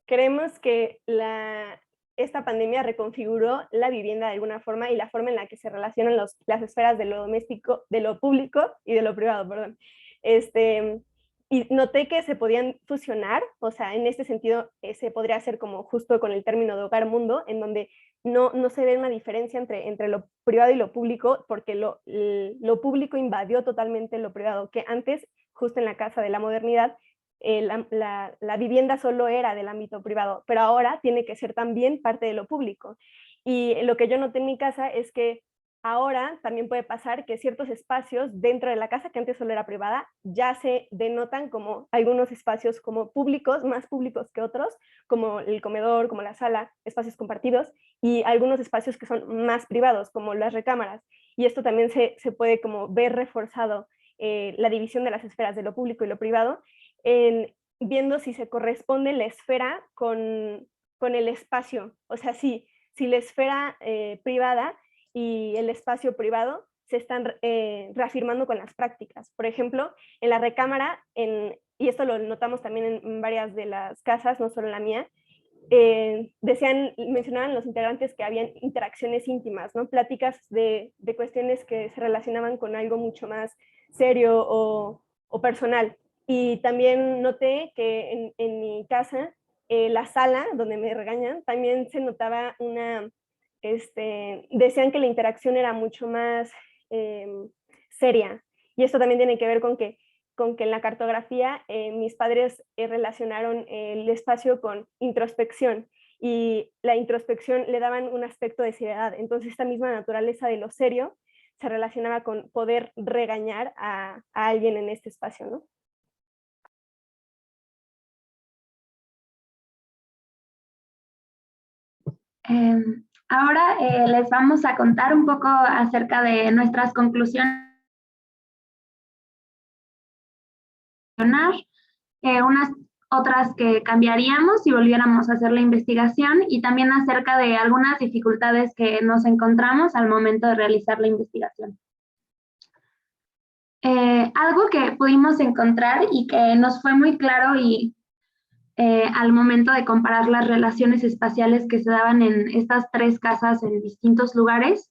Creemos que esta pandemia reconfiguró la vivienda de alguna forma y la forma en la que se relacionan las esferas de lo doméstico, de lo público y de lo privado, perdón. Y noté que se podían fusionar, o sea, en este sentido se podría hacer como justo con el término de hogar mundo, en donde no se ve una diferencia entre lo privado y lo público, porque lo público invadió totalmente lo privado, que antes, justo en la casa de la modernidad, la vivienda solo era del ámbito privado, pero ahora tiene que ser también parte de lo público. Y lo que yo noté en mi casa es que ahora también puede pasar que ciertos espacios dentro de la casa, que antes solo era privada, ya se denotan como algunos espacios como públicos, más públicos que otros, como el comedor, como la sala, espacios compartidos, y algunos espacios que son más privados, como las recámaras. Y esto también se puede como ver reforzado la división de las esferas de lo público y lo privado, viendo si se corresponde la esfera con el espacio. O sea, si la esfera privada y el espacio privado se están reafirmando con las prácticas. Por ejemplo, en la recámara, y esto lo notamos también en varias de las casas, no solo en la mía, mencionaban los integrantes que habían interacciones íntimas, ¿no? Pláticas de cuestiones que se relacionaban con algo mucho más serio o personal. Y también noté que en mi casa, la sala donde me regañan, también se notaba decían que la interacción era mucho más seria. Y esto también tiene que ver con que en la cartografía mis padres relacionaron el espacio con introspección, y la introspección le daban un aspecto de seriedad. Entonces esta misma naturaleza de lo serio se relacionaba con poder regañar a alguien en este espacio, ¿no? Ahora les vamos a contar un poco acerca de nuestras conclusiones, unas otras que cambiaríamos si volviéramos a hacer la investigación, y también acerca de algunas dificultades que nos encontramos al momento de realizar la investigación. Algo que pudimos encontrar y que nos fue muy claro y al momento de comparar las relaciones espaciales que se daban en estas 3 casas en distintos lugares,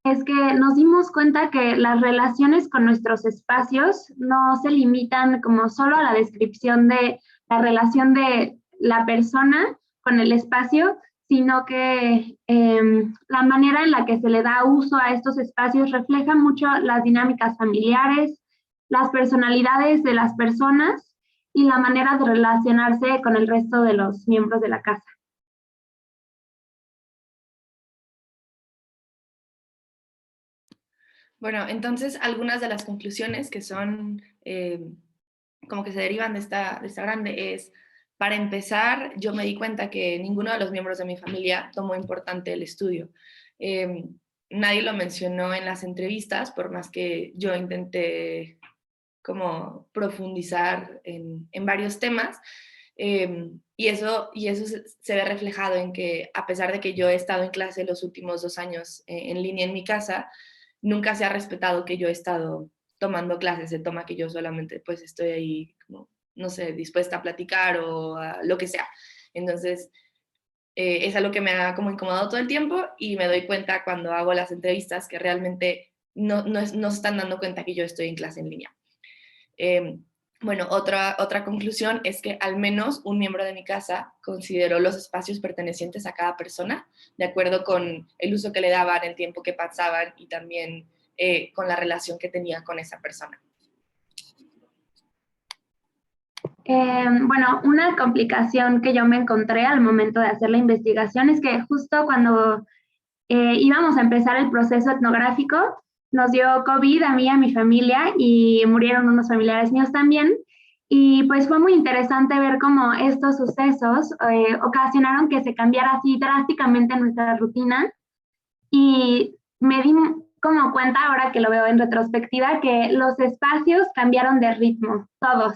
es que nos dimos cuenta que las relaciones con nuestros espacios no se limitan como solo a la descripción de la relación de la persona con el espacio, sino que la manera en la que se le da uso a estos espacios refleja mucho las dinámicas familiares, las personalidades de las personas y la manera de relacionarse con el resto de los miembros de la casa. Bueno, entonces algunas de las conclusiones que son como que se derivan de esta grande es, para empezar, yo me di cuenta que ninguno de los miembros de mi familia tomó importante el estudio. Nadie lo mencionó en las entrevistas, por más que yo intenté como profundizar en varios temas. Y eso se ve reflejado en que, a pesar de que yo he estado en clase los últimos 2 años en línea en mi casa, nunca se ha respetado que yo he estado tomando clases. Se toma que yo solamente pues estoy ahí, como, no sé, dispuesta a platicar o a lo que sea. Entonces, es algo que me ha como incomodado todo el tiempo, y me doy cuenta cuando hago las entrevistas que realmente no se están dando cuenta que yo estoy en clase en línea. Bueno, otra conclusión es que al menos un miembro de mi casa consideró los espacios pertenecientes a cada persona, de acuerdo con el uso que le daban, el tiempo que pasaban y también con la relación que tenía con esa persona. Bueno, una complicación que yo me encontré al momento de hacer la investigación es que justo cuando íbamos a empezar el proceso etnográfico, nos dio COVID a mí y a mi familia, y murieron unos familiares míos también. Y pues fue muy interesante ver cómo estos sucesos ocasionaron que se cambiara así drásticamente nuestra rutina. Y me di como cuenta, ahora que lo veo en retrospectiva, que los espacios cambiaron de ritmo, todos.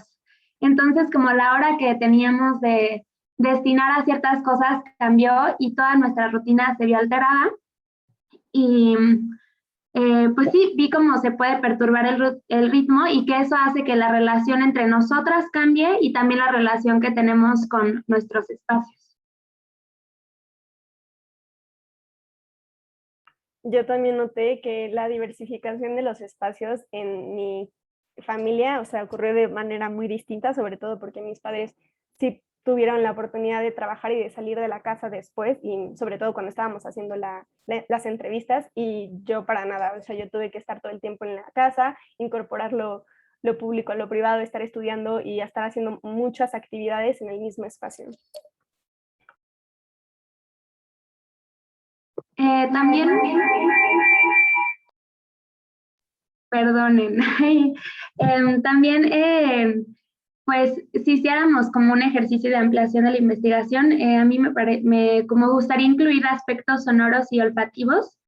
Entonces, como la hora que teníamos de destinar a ciertas cosas cambió y toda nuestra rutina se vio alterada. Y pues sí, vi cómo se puede perturbar el ritmo, y que eso hace que la relación entre nosotras cambie, y también la relación que tenemos con nuestros espacios. Yo también noté que la diversificación de los espacios en mi familia, o sea, ocurrió de manera muy distinta, sobre todo porque mis padres sí tuvieron la oportunidad de trabajar y de salir de la casa después, y sobre todo cuando estábamos haciendo las entrevistas, y yo para nada, o sea, yo tuve que estar todo el tiempo en la casa, incorporar lo público a lo privado, estar estudiando y estar haciendo muchas actividades en el mismo espacio. También, perdonen, también pues si hiciéramos como un ejercicio de ampliación de la investigación, a mí me como gustaría incluir aspectos sonoros y olfativos,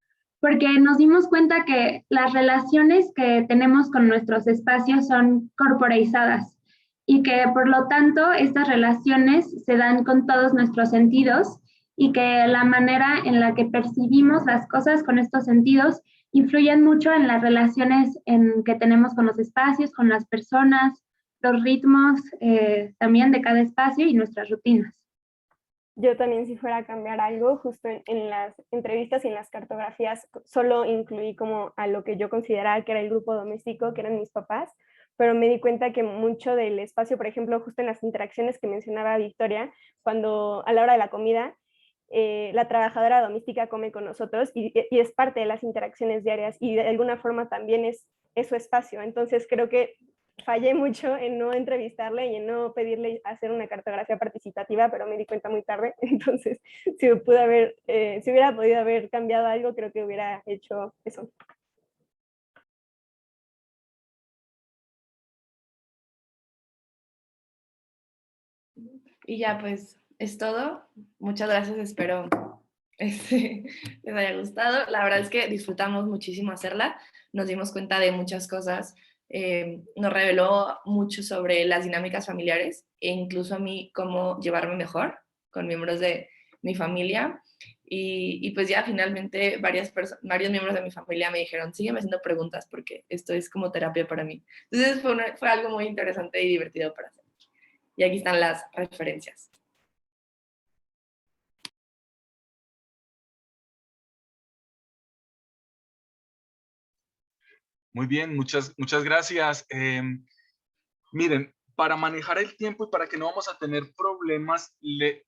porque nos dimos cuenta que las relaciones que tenemos con nuestros espacios son corporeizadas, y que por lo tanto estas relaciones se dan con todos nuestros sentidos, y que la manera en la que percibimos las cosas con estos sentidos influyen mucho en las relaciones que tenemos con los espacios, con las personas, los ritmos también de cada espacio y nuestras rutinas. Yo también, si fuera a cambiar algo, justo en las entrevistas y en las cartografías, solo incluí como a lo que yo consideraba que era el grupo doméstico, que eran mis papás, pero me di cuenta que mucho del espacio, por ejemplo, justo en las interacciones que mencionaba Victoria, cuando a la hora de la comida, la trabajadora doméstica come con nosotros y es parte de las interacciones diarias y de alguna forma también es su espacio. Entonces creo que fallé mucho en no entrevistarle y en no pedirle hacer una cartografía participativa, pero me di cuenta muy tarde. Entonces, si hubiera podido haber cambiado algo, creo que hubiera hecho eso. Y ya, pues, es todo. Muchas gracias, espero les haya gustado. La verdad es que disfrutamos muchísimo hacerla. Nos dimos cuenta de muchas cosas. Nos reveló mucho sobre las dinámicas familiares e incluso a mí cómo llevarme mejor con miembros de mi familia. Y pues ya finalmente varios miembros de mi familia me dijeron, sígueme haciendo preguntas porque esto es como terapia para mí. Entonces fue algo muy interesante y divertido para hacer. Y aquí están las referencias. Muy bien, muchas gracias. Miren, para manejar el tiempo y para que no vamos a tener problemas,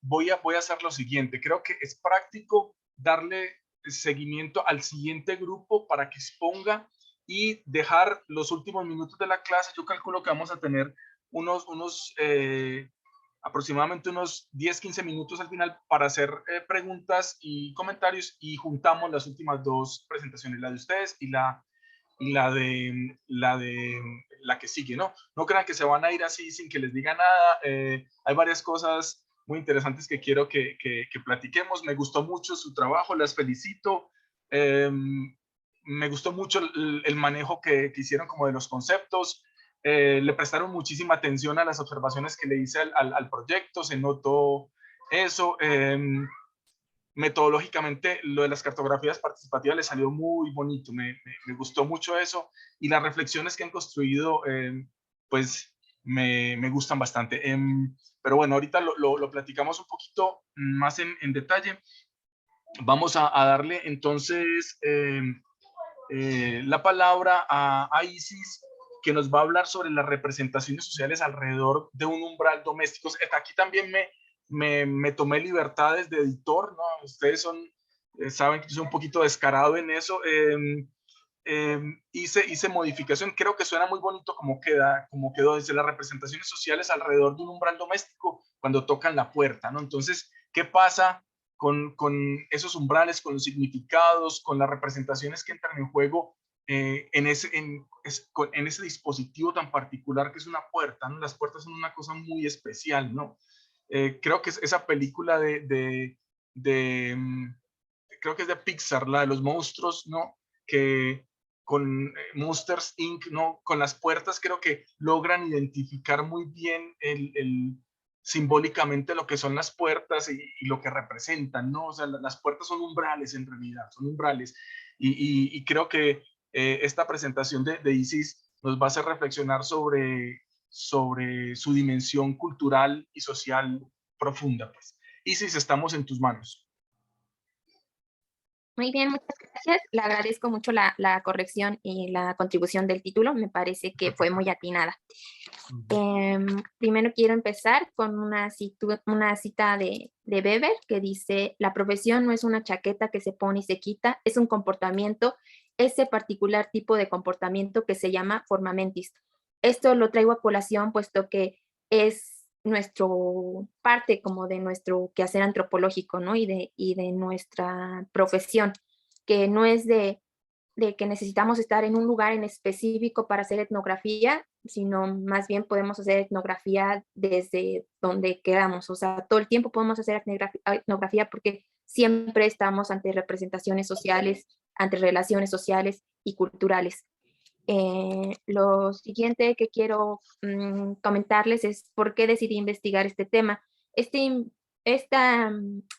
voy a hacer lo siguiente. Creo que es práctico darle seguimiento al siguiente grupo para que exponga y dejar los últimos minutos de la clase. Yo calculo que vamos a tener aproximadamente unos 10-15 minutos al final para hacer preguntas y comentarios, y juntamos las últimas dos presentaciones, la de ustedes y la que sigue, ¿no? No crean que se van a ir así sin que les diga nada. Hay varias cosas muy interesantes que quiero que platiquemos. Me gustó mucho su trabajo, las felicito. Me gustó mucho el manejo que hicieron como de los conceptos. Le prestaron muchísima atención a las observaciones que le hice al proyecto, se notó eso. Metodológicamente lo de las cartografías participativas les salió muy bonito, me gustó mucho eso, y las reflexiones que han construido pues me gustan bastante. Pero bueno, ahorita lo platicamos un poquito más en detalle. Vamos a darle entonces la palabra a Isis, que nos va a hablar sobre las representaciones sociales alrededor de un umbral doméstico. Aquí también me tomé libertades de editor, ¿no? Ustedes saben que yo soy un poquito descarado en eso. Hice modificación, creo que suena muy bonito como quedó desde las representaciones sociales alrededor de un umbral doméstico cuando tocan la puerta, ¿no? Entonces, ¿qué pasa con esos umbrales, con los significados, con las representaciones que entran en juego en ese dispositivo tan particular que es una puerta, ¿no? Las puertas son una cosa muy especial, ¿no? Creo que es esa película creo que es de Pixar, la de los monstruos, ¿no? Que con Monsters Inc., ¿no? Con las puertas creo que logran identificar muy bien simbólicamente lo que son las puertas y lo que representan, ¿no? O sea, las puertas son umbrales en realidad, son umbrales. Y creo que esta presentación de Isis nos va a hacer reflexionar sobre su dimensión cultural y social profunda, pues. Isis, estamos en tus manos. Muy bien, muchas gracias. Le agradezco mucho la corrección y la contribución del título. Me parece que fue muy atinada. Primero quiero empezar con una cita de Weber que dice: la profesión no es una chaqueta que se pone y se quita, es un comportamiento, ese particular tipo de comportamiento que se llama forma mentis. Esto lo traigo a colación puesto que es parte como de nuestro quehacer antropológico, ¿no? Y de nuestra profesión, que no es de que necesitamos estar en un lugar en específico para hacer etnografía, sino más bien podemos hacer etnografía desde donde queramos. O sea, todo el tiempo podemos hacer etnografía porque siempre estamos ante representaciones sociales, ante relaciones sociales y culturales. Lo siguiente que quiero comentarles es por qué decidí investigar este tema. Esta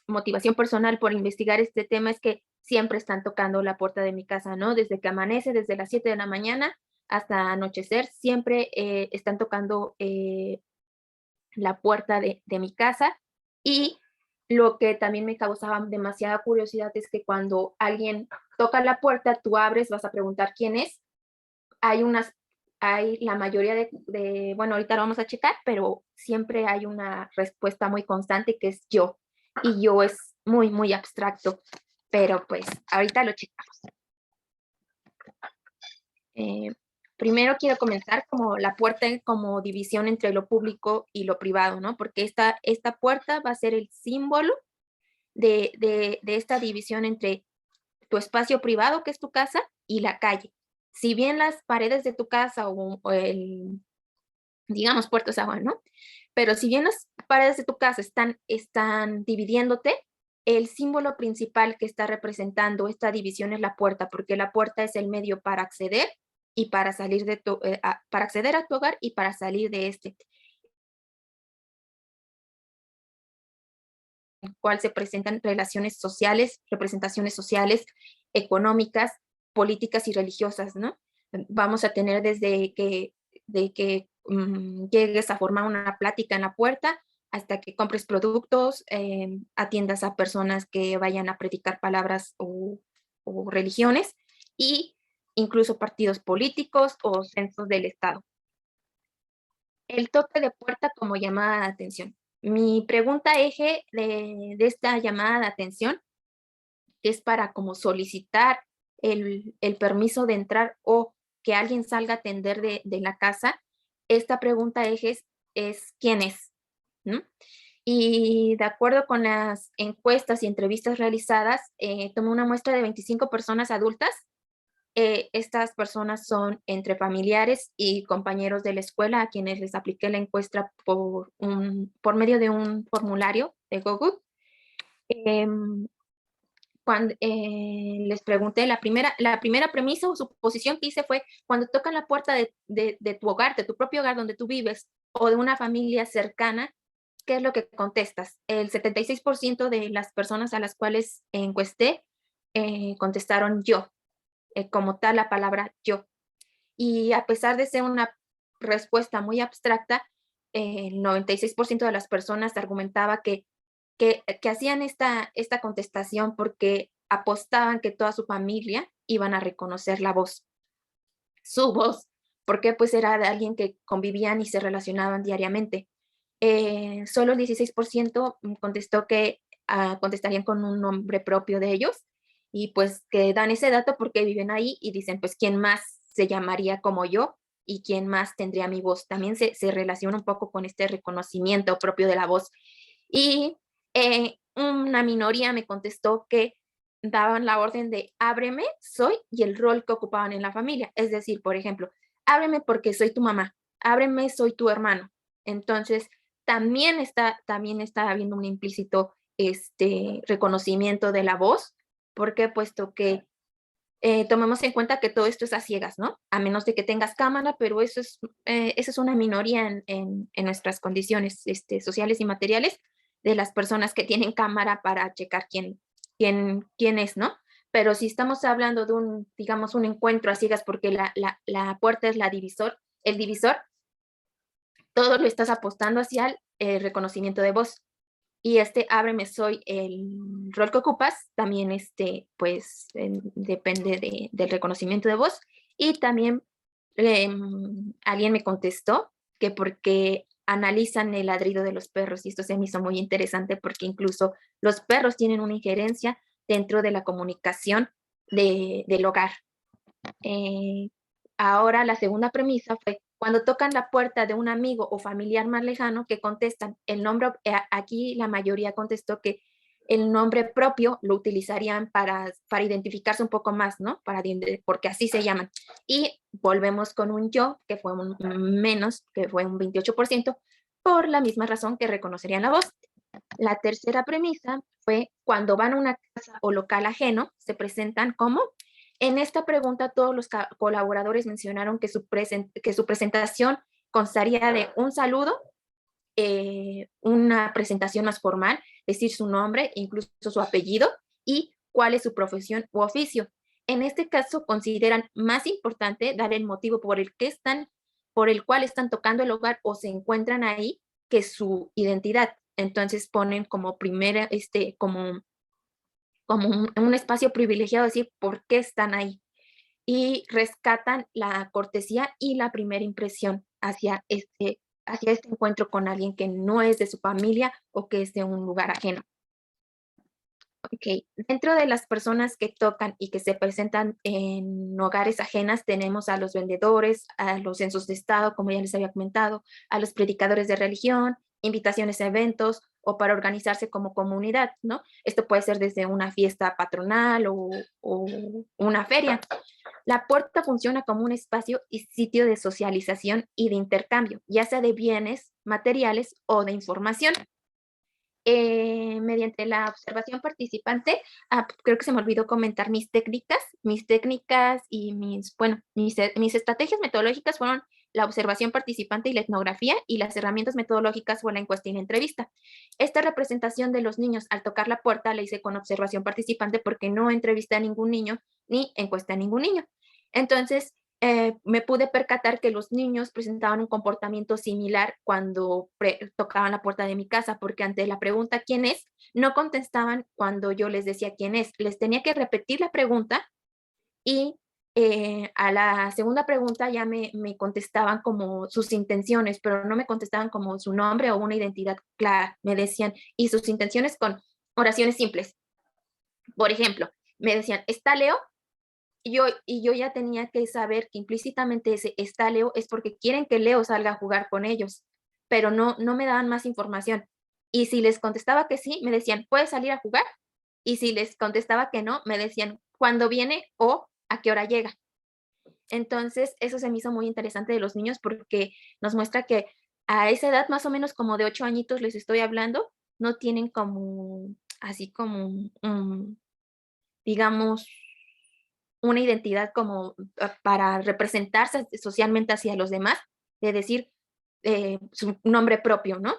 motivación personal por investigar este tema es que siempre están tocando la puerta de mi casa, ¿no? Desde que amanece, desde las 7 de la mañana hasta anochecer, siempre están tocando la puerta de mi casa. Y lo que también me causaba demasiada curiosidad es que cuando alguien toca la puerta, tú abres, vas a preguntar quién es. Hay unas hay la mayoría bueno, ahorita lo vamos a checar, pero siempre hay una respuesta muy constante que es yo. Y yo es muy, muy abstracto, pero pues ahorita lo checamos. Primero quiero comenzar como la puerta como división entre lo público y lo privado, ¿no? Porque esta puerta va a ser el símbolo de esta división entre tu espacio privado, que es tu casa, y la calle. Si bien las paredes de tu casa digamos, puertas agua, ¿no? Pero si bien las paredes de tu casa están dividiéndote, el símbolo principal que está representando esta división es la puerta, porque la puerta es el medio para acceder y para salir para acceder a tu hogar y para salir de este. En el cual se presentan relaciones sociales, representaciones sociales, económicas, políticas y religiosas, ¿no? Vamos a tener desde que llegues a formar una plática en la puerta hasta que compres productos, atiendas a personas que vayan a predicar palabras o religiones, y incluso partidos políticos o censos del Estado. El toque de puerta como llamada de atención. Mi pregunta eje de esta llamada de atención es para como solicitar el permiso de entrar o que alguien salga a atender de la casa. Esta pregunta eje es ¿quién es? ¿no? Y de acuerdo con las encuestas y entrevistas realizadas, tomé una muestra de 25 personas adultas. Estas personas son entre familiares y compañeros de la escuela a quienes les apliqué la encuesta por medio de un formulario de Google. Cuando les pregunté, la primera premisa o suposición que hice fue: cuando tocan la puerta de tu hogar, de tu propio hogar donde tú vives, o de una familia cercana, ¿qué es lo que contestas? El 76% de las personas a las cuales encuesté contestaron yo, como tal la palabra yo. Y a pesar de ser una respuesta muy abstracta, el 96% de las personas argumentaba que hacían esta contestación porque apostaban que toda su familia iban a reconocer la voz, su voz, porque pues era de alguien que convivían y se relacionaban diariamente. Solo el 16% contestó que contestarían con un nombre propio de ellos, y pues que dan ese dato porque viven ahí y dicen, pues, ¿quién más se llamaría como yo? ¿Y quién más tendría mi voz? También se relaciona un poco con este reconocimiento propio de la voz. Y una minoría me contestó que daban la orden de ábreme, soy, y el rol que ocupaban en la familia. Es decir, por ejemplo, ábreme porque soy tu mamá, ábreme, soy tu hermano. Entonces, también está habiendo un implícito reconocimiento de la voz, porque puesto que tomemos en cuenta que todo esto es a ciegas, ¿no? A menos de que tengas cámara, pero eso es una minoría en nuestras condiciones sociales y materiales, de las personas que tienen cámara para checar quién es, ¿no? Pero si estamos hablando de digamos, un encuentro a ciegas porque la puerta es el divisor, todo lo estás apostando hacia el reconocimiento de voz. Y ábreme, soy, el rol que ocupas, también pues depende del reconocimiento de voz. Y también alguien me contestó que porque analizan el ladrido de los perros, y esto se me hizo muy interesante porque incluso los perros tienen una injerencia dentro de la comunicación del hogar. Ahora la segunda premisa fue: cuando tocan la puerta de un amigo o familiar más lejano, que contestan el nombre. Aquí la mayoría contestó que el nombre propio lo utilizarían para identificarse un poco más, ¿no? Porque así se llaman. Y volvemos con un yo, que fue menos, que fue un 28%, por la misma razón que reconocerían la voz. La tercera premisa fue: cuando van a una casa o local ajeno, se presentan como. En esta pregunta, todos los colaboradores mencionaron que su presentación constaría de un saludo, una presentación más formal, decir su nombre, incluso su apellido, y cuál es su profesión u oficio. En este caso, consideran más importante dar el motivo por el cual están tocando el hogar o se encuentran ahí, que su identidad. Entonces ponen como primera, como un espacio privilegiado, decir por qué están ahí. y rescatan la cortesía y la primera impresión hacia este encuentro con alguien que no es de su familia o que es de un lugar ajeno. Ok, dentro de las personas que tocan y que se presentan en hogares ajenas, tenemos a los vendedores, a los censos de estado, como ya les había comentado, a los predicadores de religión, invitaciones a eventos o para organizarse como comunidad, ¿no? Esto puede ser desde una fiesta patronal o una feria. La puerta funciona como un espacio y sitio de socialización y de intercambio, ya sea de bienes, materiales o de información. Mediante la observación participante, creo que se me olvidó comentar mis técnicas y mis estrategias metodológicas fueron la observación participante y la etnografía, y las herramientas metodológicas fue la encuesta y la entrevista. Esta representación de los niños al tocar la puerta la hice con observación participante porque no entrevisté a ningún niño ni encuesté a ningún niño. Entonces, me pude percatar que los niños presentaban un comportamiento similar cuando tocaban la puerta de mi casa, porque ante la pregunta ¿quién es?, no contestaban cuando yo les decía quién es. Les tenía que repetir la pregunta y a la segunda pregunta ya me contestaban como sus intenciones, pero no me contestaban como su nombre o una identidad clara. Me decían, y sus intenciones con oraciones simples. Por ejemplo, me decían, ¿está Leo? Y yo ya tenía que saber que implícitamente ese está Leo es porque quieren que Leo salga a jugar con ellos, pero no me daban más información. Y si les contestaba que sí, me decían, ¿puedes salir a jugar? Y si les contestaba que no, me decían, ¿cuándo viene o a qué hora llega? Entonces, eso se me hizo muy interesante de los niños porque nos muestra que a esa edad, más o menos como de 8 añitos les estoy hablando, no tienen como, así como, digamos, una identidad como para representarse socialmente hacia los demás, de decir su nombre propio, ¿no?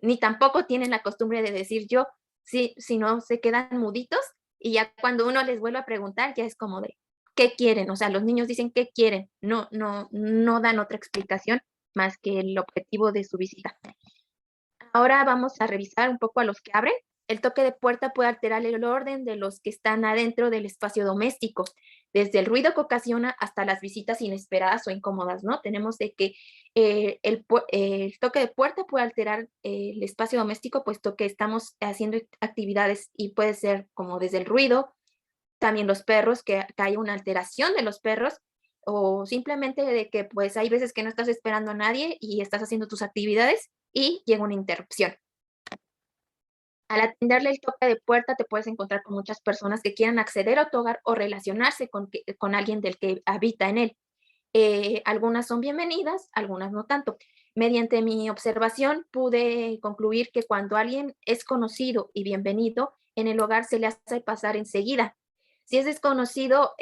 Ni tampoco tienen la costumbre de decir yo, sí, sino se quedan muditos y ya cuando uno les vuelve a preguntar ya es como de, ¿qué quieren? O sea, los niños dicen ¿qué quieren? No dan otra explicación más que el objetivo de su visita. Ahora vamos a revisar un poco a los que abren. El toque de puerta puede alterar el orden de los que están adentro del espacio doméstico, desde el ruido que ocasiona hasta las visitas inesperadas o incómodas, ¿no? Tenemos de que el toque de puerta puede alterar el espacio doméstico, puesto que estamos haciendo actividades y puede ser como desde el ruido, también los perros, que hay una alteración de los perros, o simplemente de que pues hay veces que no estás esperando a nadie y estás haciendo tus actividades y llega una interrupción. Al atenderle el toque de puerta te puedes encontrar con muchas personas que quieran acceder a tu hogar o relacionarse con alguien del que habita en él. Algunas son bienvenidas, algunas no tanto. Mediante mi observación pude concluir que cuando alguien es conocido y bienvenido, en el hogar se le hace pasar enseguida. Si es desconocido,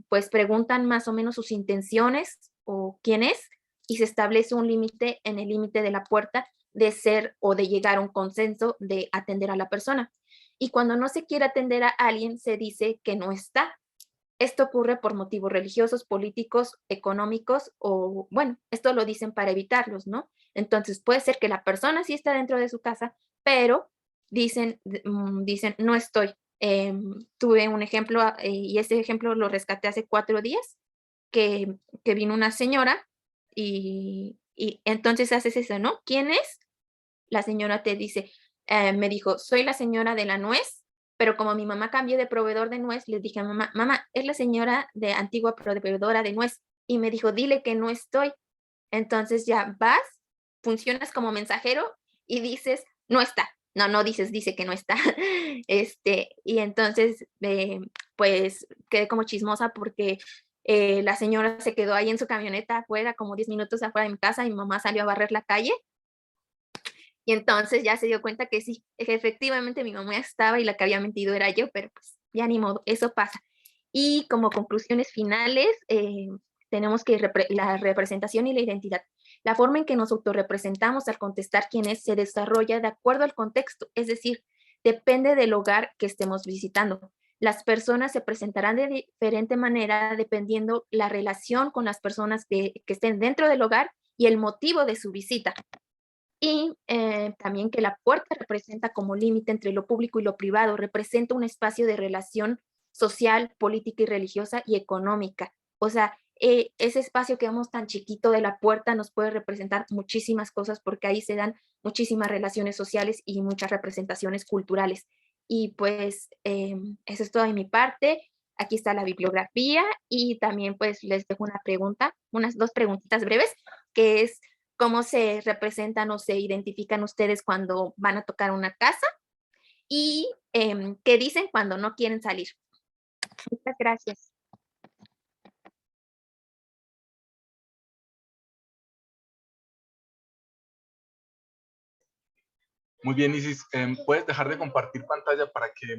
pues preguntan más o menos sus intenciones o quién es, y se establece un límite en el límite de la puerta de ser o de llegar a un consenso de atender a la persona. Y cuando no se quiere atender a alguien, se dice que no está. Esto ocurre por motivos religiosos, políticos, económicos o, bueno, esto lo dicen para evitarlos, ¿no? Entonces puede ser que la persona sí está dentro de su casa, pero dicen no estoy. Tuve un ejemplo y ese ejemplo lo rescaté hace 4 días, que vino una señora y entonces haces eso, ¿no? ¿Quién es? La señora te dice, me dijo, soy la señora de la nuez, pero como mi mamá cambió de proveedor de nuez, le dije a mamá, es la señora de antigua proveedora de nuez. Y me dijo, dile que no estoy. Entonces ya vas, funcionas como mensajero y dices, no está. No dices, dice que no está. Y entonces, pues quedé como chismosa porque la señora se quedó ahí en su camioneta afuera, como 10 minutos afuera de mi casa, y mi mamá salió a barrer la calle. Y entonces ya se dio cuenta que sí, que efectivamente mi mamá estaba y la que había mentido era yo, pero pues ya ni modo, eso pasa. Y como conclusiones finales, tenemos que la representación y la identidad. La forma en que nos autorrepresentamos al contestar quién es se desarrolla de acuerdo al contexto, es decir, depende del hogar que estemos visitando. Las personas se presentarán de diferente manera dependiendo la relación con las personas que estén dentro del hogar y el motivo de su visita. Y también que la puerta representa como límite entre lo público y lo privado, representa un espacio de relación social, política y religiosa y económica. O sea, ese espacio que vemos tan chiquito de la puerta nos puede representar muchísimas cosas porque ahí se dan muchísimas relaciones sociales y muchas representaciones culturales. Y pues eso es todo de mi parte. Aquí está la bibliografía y también pues les dejo una pregunta, unas 2 preguntitas breves, que es cómo se representan o se identifican ustedes cuando van a tocar una casa y qué dicen cuando no quieren salir. Muchas gracias. Muy bien, Isis. ¿Puedes dejar de compartir pantalla para que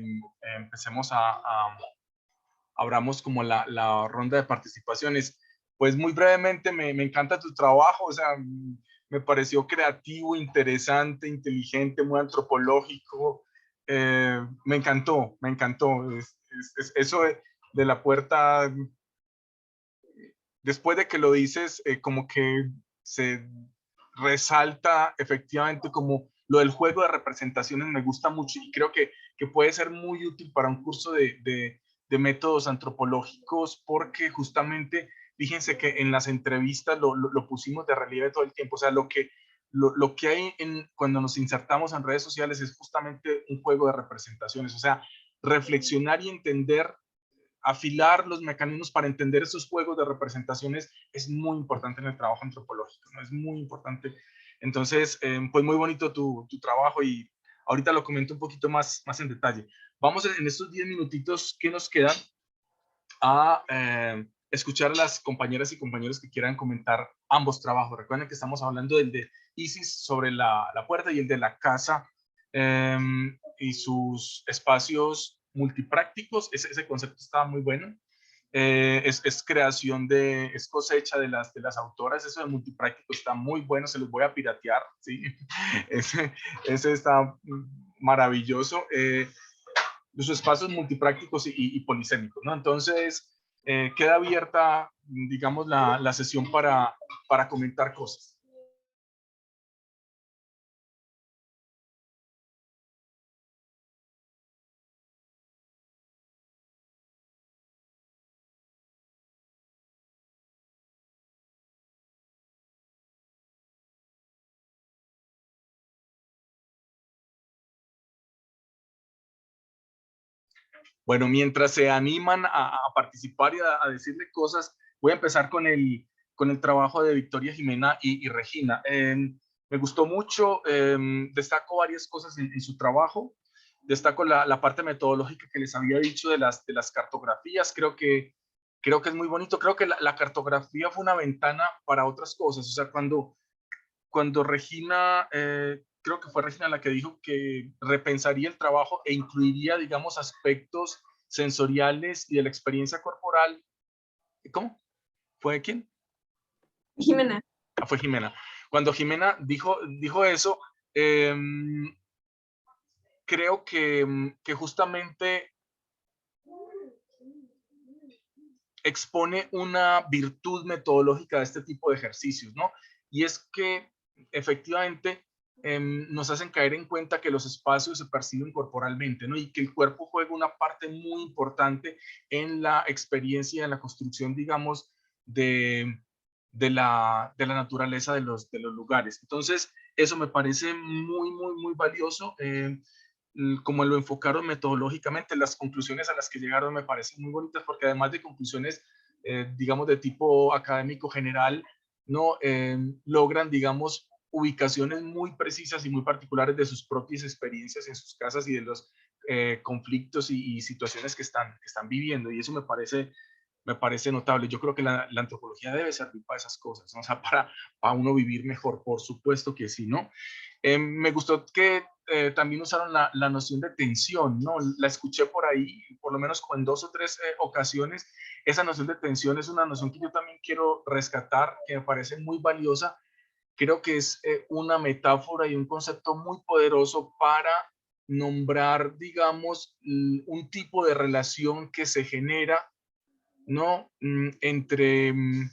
empecemos abramos como la ronda de participaciones? Pues muy brevemente, me encanta tu trabajo, o sea, me pareció creativo, interesante, inteligente, muy antropológico. Me encantó, me encantó. Eso de la puerta, después de que lo dices, como que se resalta efectivamente como lo del juego de representaciones, me gusta mucho y creo que puede ser muy útil para un curso de métodos antropológicos, porque justamente, fíjense que en las entrevistas lo pusimos de relieve todo el tiempo, o sea, lo que hay cuando nos insertamos en redes sociales es justamente un juego de representaciones, o sea, reflexionar y entender, afilar los mecanismos para entender esos juegos de representaciones es muy importante en el trabajo antropológico, ¿no? Es muy importante. Entonces, pues muy bonito tu trabajo y ahorita lo comento un poquito más en detalle. Vamos en estos 10 minutitos que nos quedan a escuchar a las compañeras y compañeros que quieran comentar ambos trabajos. Recuerden que estamos hablando del de Isis sobre la puerta y el de la casa y sus espacios multiprácticos. Ese concepto estaba muy bueno. Es creación es cosecha de las autoras. Eso de multipráctico está muy bueno, se los voy a piratear, ¿sí? ese está maravilloso. Los espacios multiprácticos y polisémicos, ¿no? Entonces, queda abierta, digamos, la sesión para comentar cosas. Bueno, mientras se animan a participar y a decirle cosas, voy a empezar con el trabajo de Victoria Jimena y Regina. Me gustó mucho, destaco varias cosas en su trabajo. Destaco la parte metodológica que les había dicho de las cartografías. Creo que es muy bonito. Creo que la cartografía fue una ventana para otras cosas. O sea, cuando Regina, creo que fue Regina la que dijo que repensaría el trabajo e incluiría, digamos, aspectos sensoriales y de la experiencia corporal. ¿Cómo? ¿Fue quién? Jimena. Fue Jimena. Cuando Jimena dijo eso, creo que justamente expone una virtud metodológica de este tipo de ejercicios, ¿no? Y es que efectivamente nos hacen caer en cuenta que los espacios se perciben corporalmente, ¿no? Y que el cuerpo juega una parte muy importante en la experiencia, en la construcción, digamos, de la naturaleza de los lugares. Entonces, eso me parece muy, muy, muy valioso. Como lo enfocaron metodológicamente, las conclusiones a las que llegaron me parecen muy bonitas, porque además de conclusiones, digamos, de tipo académico general, no logran, digamos, ubicaciones muy precisas y muy particulares de sus propias experiencias en sus casas y de los conflictos y situaciones que están viviendo, y eso me parece notable. Yo creo que la antropología debe servir para esas cosas, ¿no? O sea, para uno vivir mejor, por supuesto que sí, ¿no? Me gustó que también usaron la noción de tensión, ¿no? La escuché por ahí, por lo menos en 2 o 3 ocasiones. Esa noción de tensión es una noción que yo también quiero rescatar, que me parece muy valiosa. Creo que es una metáfora y un concepto muy poderoso para nombrar, digamos, un tipo de relación que se genera, ¿no? Entre, en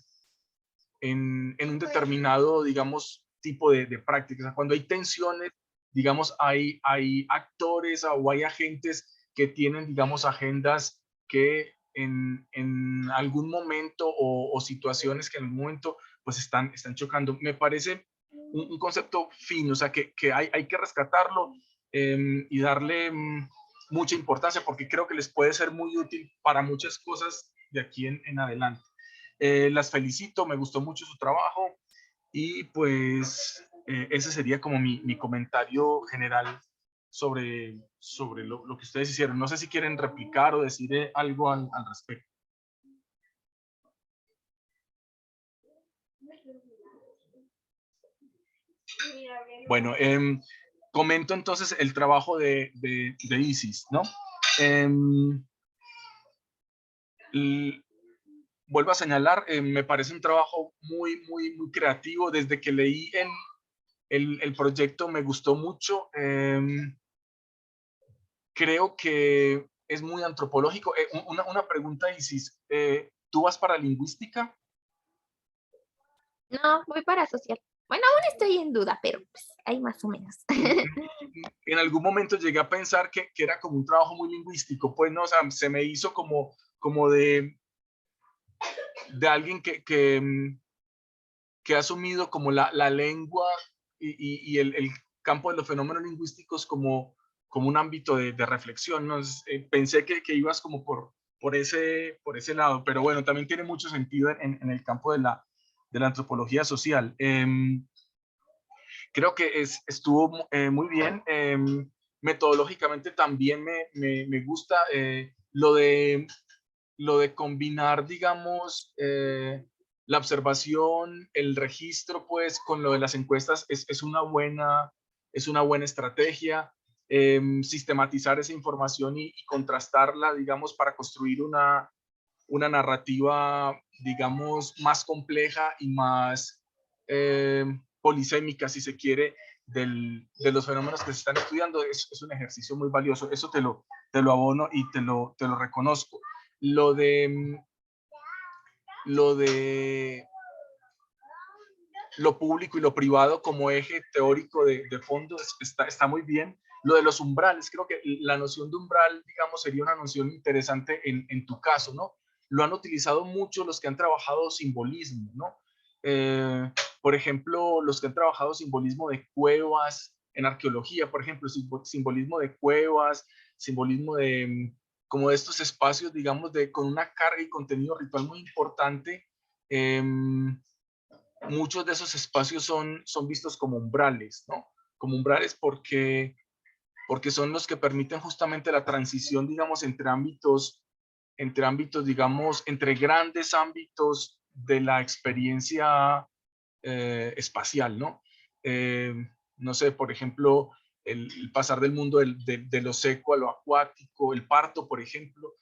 un determinado, digamos, tipo de prácticas. O sea, cuando hay tensiones, digamos, hay actores o hay agentes que tienen, digamos, agendas que en algún momento o situaciones que en algún momento pues están chocando. Me parece un concepto fino, o sea, que hay que rescatarlo y darle mucha importancia, porque creo que les puede ser muy útil para muchas cosas de aquí en adelante. Las felicito, me gustó mucho su trabajo y pues ese sería como mi comentario general sobre lo que ustedes hicieron. No sé si quieren replicar o decir algo al respecto. Bueno, comento entonces el trabajo de Isis, ¿no? Vuelvo a señalar, me parece un trabajo muy creativo. Desde que leí el proyecto me gustó mucho. Creo que es muy antropológico. Una pregunta, Isis. ¿Tú vas para lingüística? No, voy para social. Bueno, aún estoy en duda, pero pues ahí más o menos. En algún momento llegué a pensar que era como un trabajo muy lingüístico, pues no, o sea, se me hizo como de alguien que ha asumido como la lengua y el campo de los fenómenos lingüísticos como un ámbito de reflexión, ¿no? Pensé que ibas como por ese lado, pero bueno, también tiene mucho sentido en el campo de la antropología social. Creo que estuvo muy bien. Metodológicamente también me gusta lo de combinar, digamos, la observación, el registro, pues, con lo de las encuestas es una buena estrategia. Sistematizar esa información y contrastarla, digamos, para construir una narrativa, digamos, más compleja y más polisémica, si se quiere, de los fenómenos que se están estudiando, es un ejercicio muy valioso. Eso te lo abono y te lo reconozco. Lo de lo público y lo privado como eje teórico de fondo está muy bien. Lo de los umbrales, creo que la noción de umbral, digamos, sería una noción interesante en tu caso, ¿no? Lo han utilizado mucho los que han trabajado simbolismo, ¿no? Por ejemplo, los que han trabajado simbolismo de cuevas en arqueología, por ejemplo, simbolismo de cuevas, simbolismo de como de estos espacios, digamos, con una carga y contenido ritual muy importante. Muchos de esos espacios son vistos como umbrales, ¿no? Como umbrales porque son los que permiten justamente la transición, digamos, entre ámbitos, digamos, entre grandes ámbitos de la experiencia espacial, ¿no? No sé, por ejemplo, el pasar del mundo de lo seco a lo acuático, el parto, por ejemplo,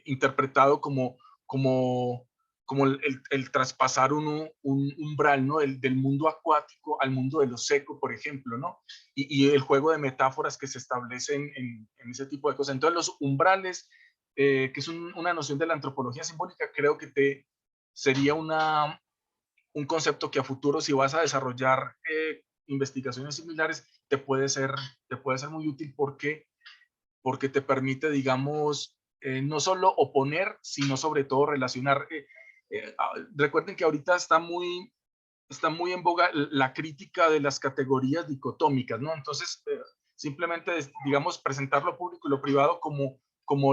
interpretado como el traspasar un umbral, ¿no? Del mundo acuático al mundo de lo seco, por ejemplo, ¿no? Y el juego de metáforas que se establecen en ese tipo de cosas. Entonces, los umbrales, que es una noción de la antropología simbólica, creo que sería un concepto que a futuro, si vas a desarrollar investigaciones similares, te puede ser muy útil porque te permite, digamos, no solo oponer, sino sobre todo relacionar. Recuerden que ahorita está muy en boga la crítica de las categorías dicotómicas, ¿no? Entonces, simplemente, digamos, presentar lo público y lo privado como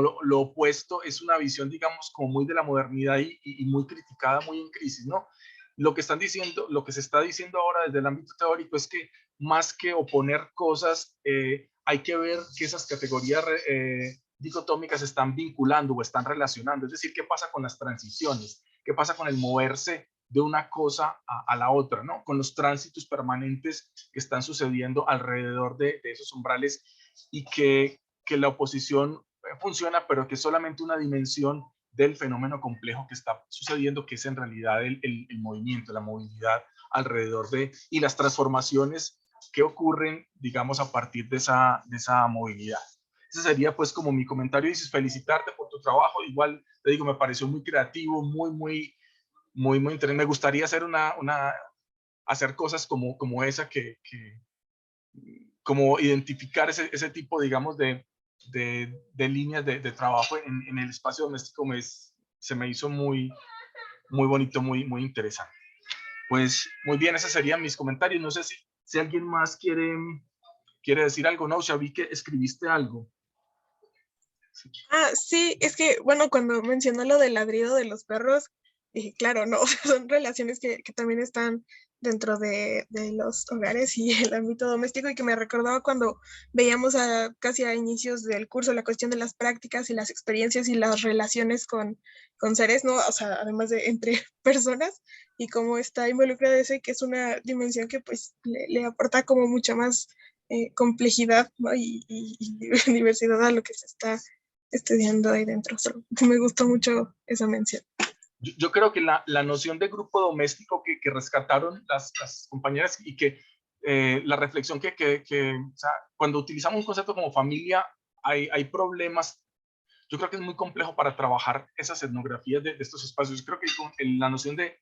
lo opuesto es una visión, digamos, como muy de la modernidad y muy criticada, muy en crisis, ¿no? Lo que se está diciendo ahora desde el ámbito teórico es que más que oponer cosas, hay que ver que esas categorías dicotómicas se están vinculando o están relacionando. Es decir, ¿qué pasa con las transiciones? ¿Qué pasa con el moverse de una cosa a la otra, ¿no? Con los tránsitos permanentes que están sucediendo alrededor de esos umbrales y que la oposición funciona, pero que es solamente una dimensión del fenómeno complejo que está sucediendo, que es en realidad el movimiento, la movilidad alrededor y las transformaciones que ocurren, digamos, a partir de esa movilidad. Ese sería pues como mi comentario. Y felicitarte por tu trabajo. Igual te digo, me pareció muy creativo, muy interesante. Me gustaría hacer hacer cosas como esa, como identificar ese tipo, digamos, de de líneas de trabajo en el espacio doméstico se me hizo muy bonito, muy interesante. Pues muy bien, esos serían mis comentarios. No sé si alguien más quiere decir algo. No, ya vi que escribiste algo. Ah, sí, es que, bueno, cuando mencionó lo del ladrido de los perros, dije, claro, no, son relaciones que también están dentro de los hogares y el ámbito doméstico, y que me recordaba cuando veíamos casi a inicios del curso la cuestión de las prácticas y las experiencias y las relaciones con seres, ¿no? O sea, además de entre personas, y cómo está involucrada ese, que es una dimensión que pues le aporta como mucha más complejidad, ¿no? Y diversidad a lo que se está estudiando ahí dentro. Me gustó mucho esa mención. Yo creo que la noción de grupo doméstico que rescataron las compañeras, y que la reflexión que o sea, cuando utilizamos un concepto como familia, hay problemas. Yo creo que es muy complejo para trabajar esas etnografías de estos espacios. Yo creo que la noción de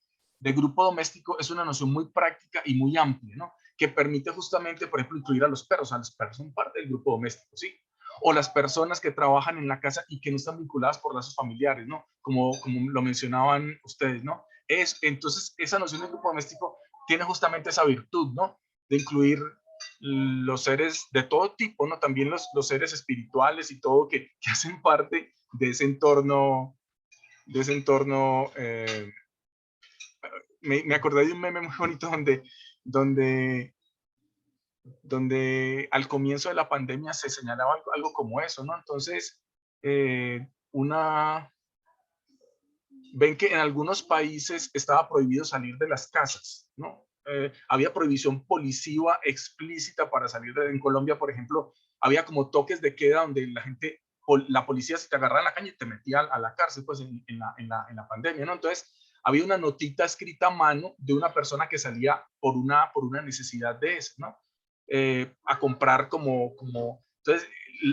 grupo doméstico es una noción muy práctica y muy amplia, ¿no? Que permite justamente, por ejemplo, incluir a los perros. O sea, los perros son parte del grupo doméstico, ¿sí? O las personas que trabajan en la casa y que no están vinculadas por lazos familiares, ¿no? Como lo mencionaban ustedes, ¿no? Entonces, esa noción de grupo doméstico tiene justamente esa virtud, ¿no? De incluir los seres de todo tipo, ¿no? También los seres espirituales y todo que hacen parte de ese entorno. Me acordé de un meme muy bonito donde al comienzo de la pandemia se señalaba algo como eso, ¿no? Entonces, ven que en algunos países estaba prohibido salir de las casas, ¿no? Había prohibición policiva explícita para salir en Colombia, por ejemplo, había como toques de queda donde la policía se te agarraba en la calle y te metía a la cárcel, pues en la pandemia, ¿no? Entonces, había una notita escrita a mano de una persona que salía por una necesidad de eso, ¿no? A comprar entonces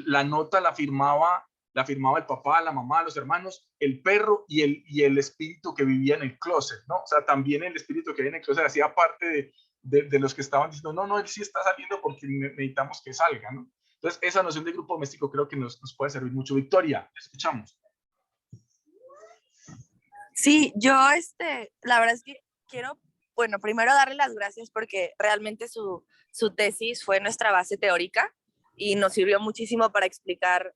la nota la firmaba el papá, la mamá, los hermanos, el perro y el espíritu que vivía en el closet, ¿no? O sea, también el espíritu que vivía en el closet hacía parte de los que estaban diciendo, no, él sí está saliendo porque necesitamos que salga, ¿no? Entonces, esa noción de grupo doméstico creo que nos puede servir mucho. Victoria, escuchamos. Sí, yo, la verdad es que quiero, bueno, primero darle las gracias porque realmente su tesis fue nuestra base teórica y nos sirvió muchísimo para explicar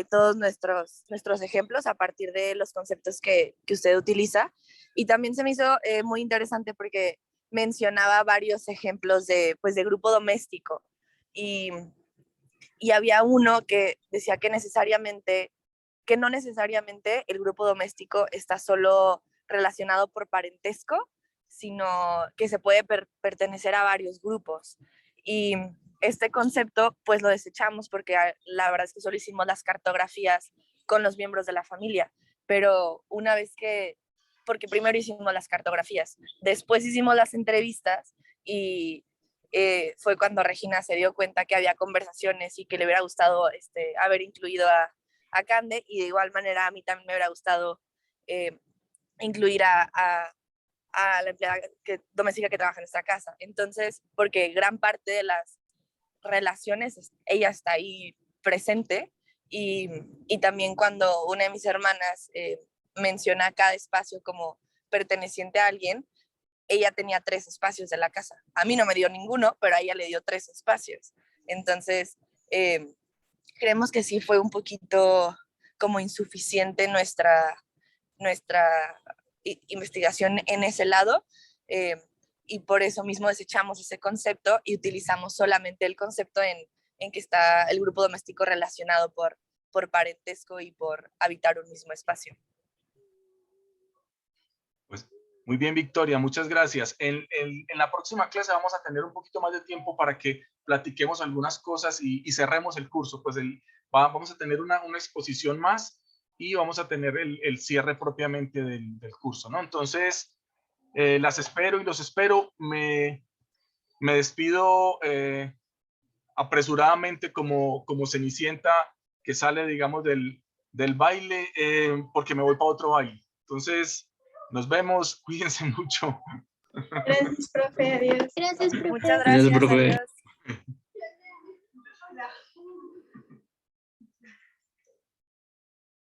todos nuestros ejemplos a partir de los conceptos que usted utiliza. Y también se me hizo muy interesante porque mencionaba varios ejemplos de grupo doméstico. Y había uno que decía que no necesariamente el grupo doméstico está solo relacionado por parentesco, sino que se puede pertenecer a varios grupos. Y este concepto pues lo desechamos porque la verdad es que solo hicimos las cartografías con los miembros de la familia, pero una vez porque primero hicimos las cartografías, después hicimos las entrevistas y fue cuando Regina se dio cuenta que había conversaciones y que le hubiera gustado haber incluido a Cande, y de igual manera a mí también me hubiera gustado incluir a la empleada doméstica que trabaja en nuestra casa. Entonces, porque gran parte de las relaciones, ella está ahí presente, y también cuando una de mis hermanas menciona cada espacio como perteneciente a alguien, ella tenía 3 espacios de la casa. A mí no me dio ninguno, pero a ella le dio 3 espacios. Entonces, creemos que sí fue un poquito como insuficiente nuestra investigación en ese lado, y por eso mismo desechamos ese concepto y utilizamos solamente el concepto en que está el grupo doméstico relacionado por parentesco y por habitar un mismo espacio. Pues muy bien, Victoria, muchas gracias. En la próxima clase vamos a tener un poquito más de tiempo para que platiquemos algunas cosas y cerremos el curso. Pues vamos a tener una exposición más y vamos a tener el cierre propiamente del curso, ¿no? Entonces, las espero y los espero. Me despido apresuradamente como Cenicienta que sale, digamos, del baile, porque me voy para otro baile. Entonces, nos vemos, cuídense mucho. Gracias, profe, adiós. Gracias, profe. Muchas gracias, Gracias, profe. adiós.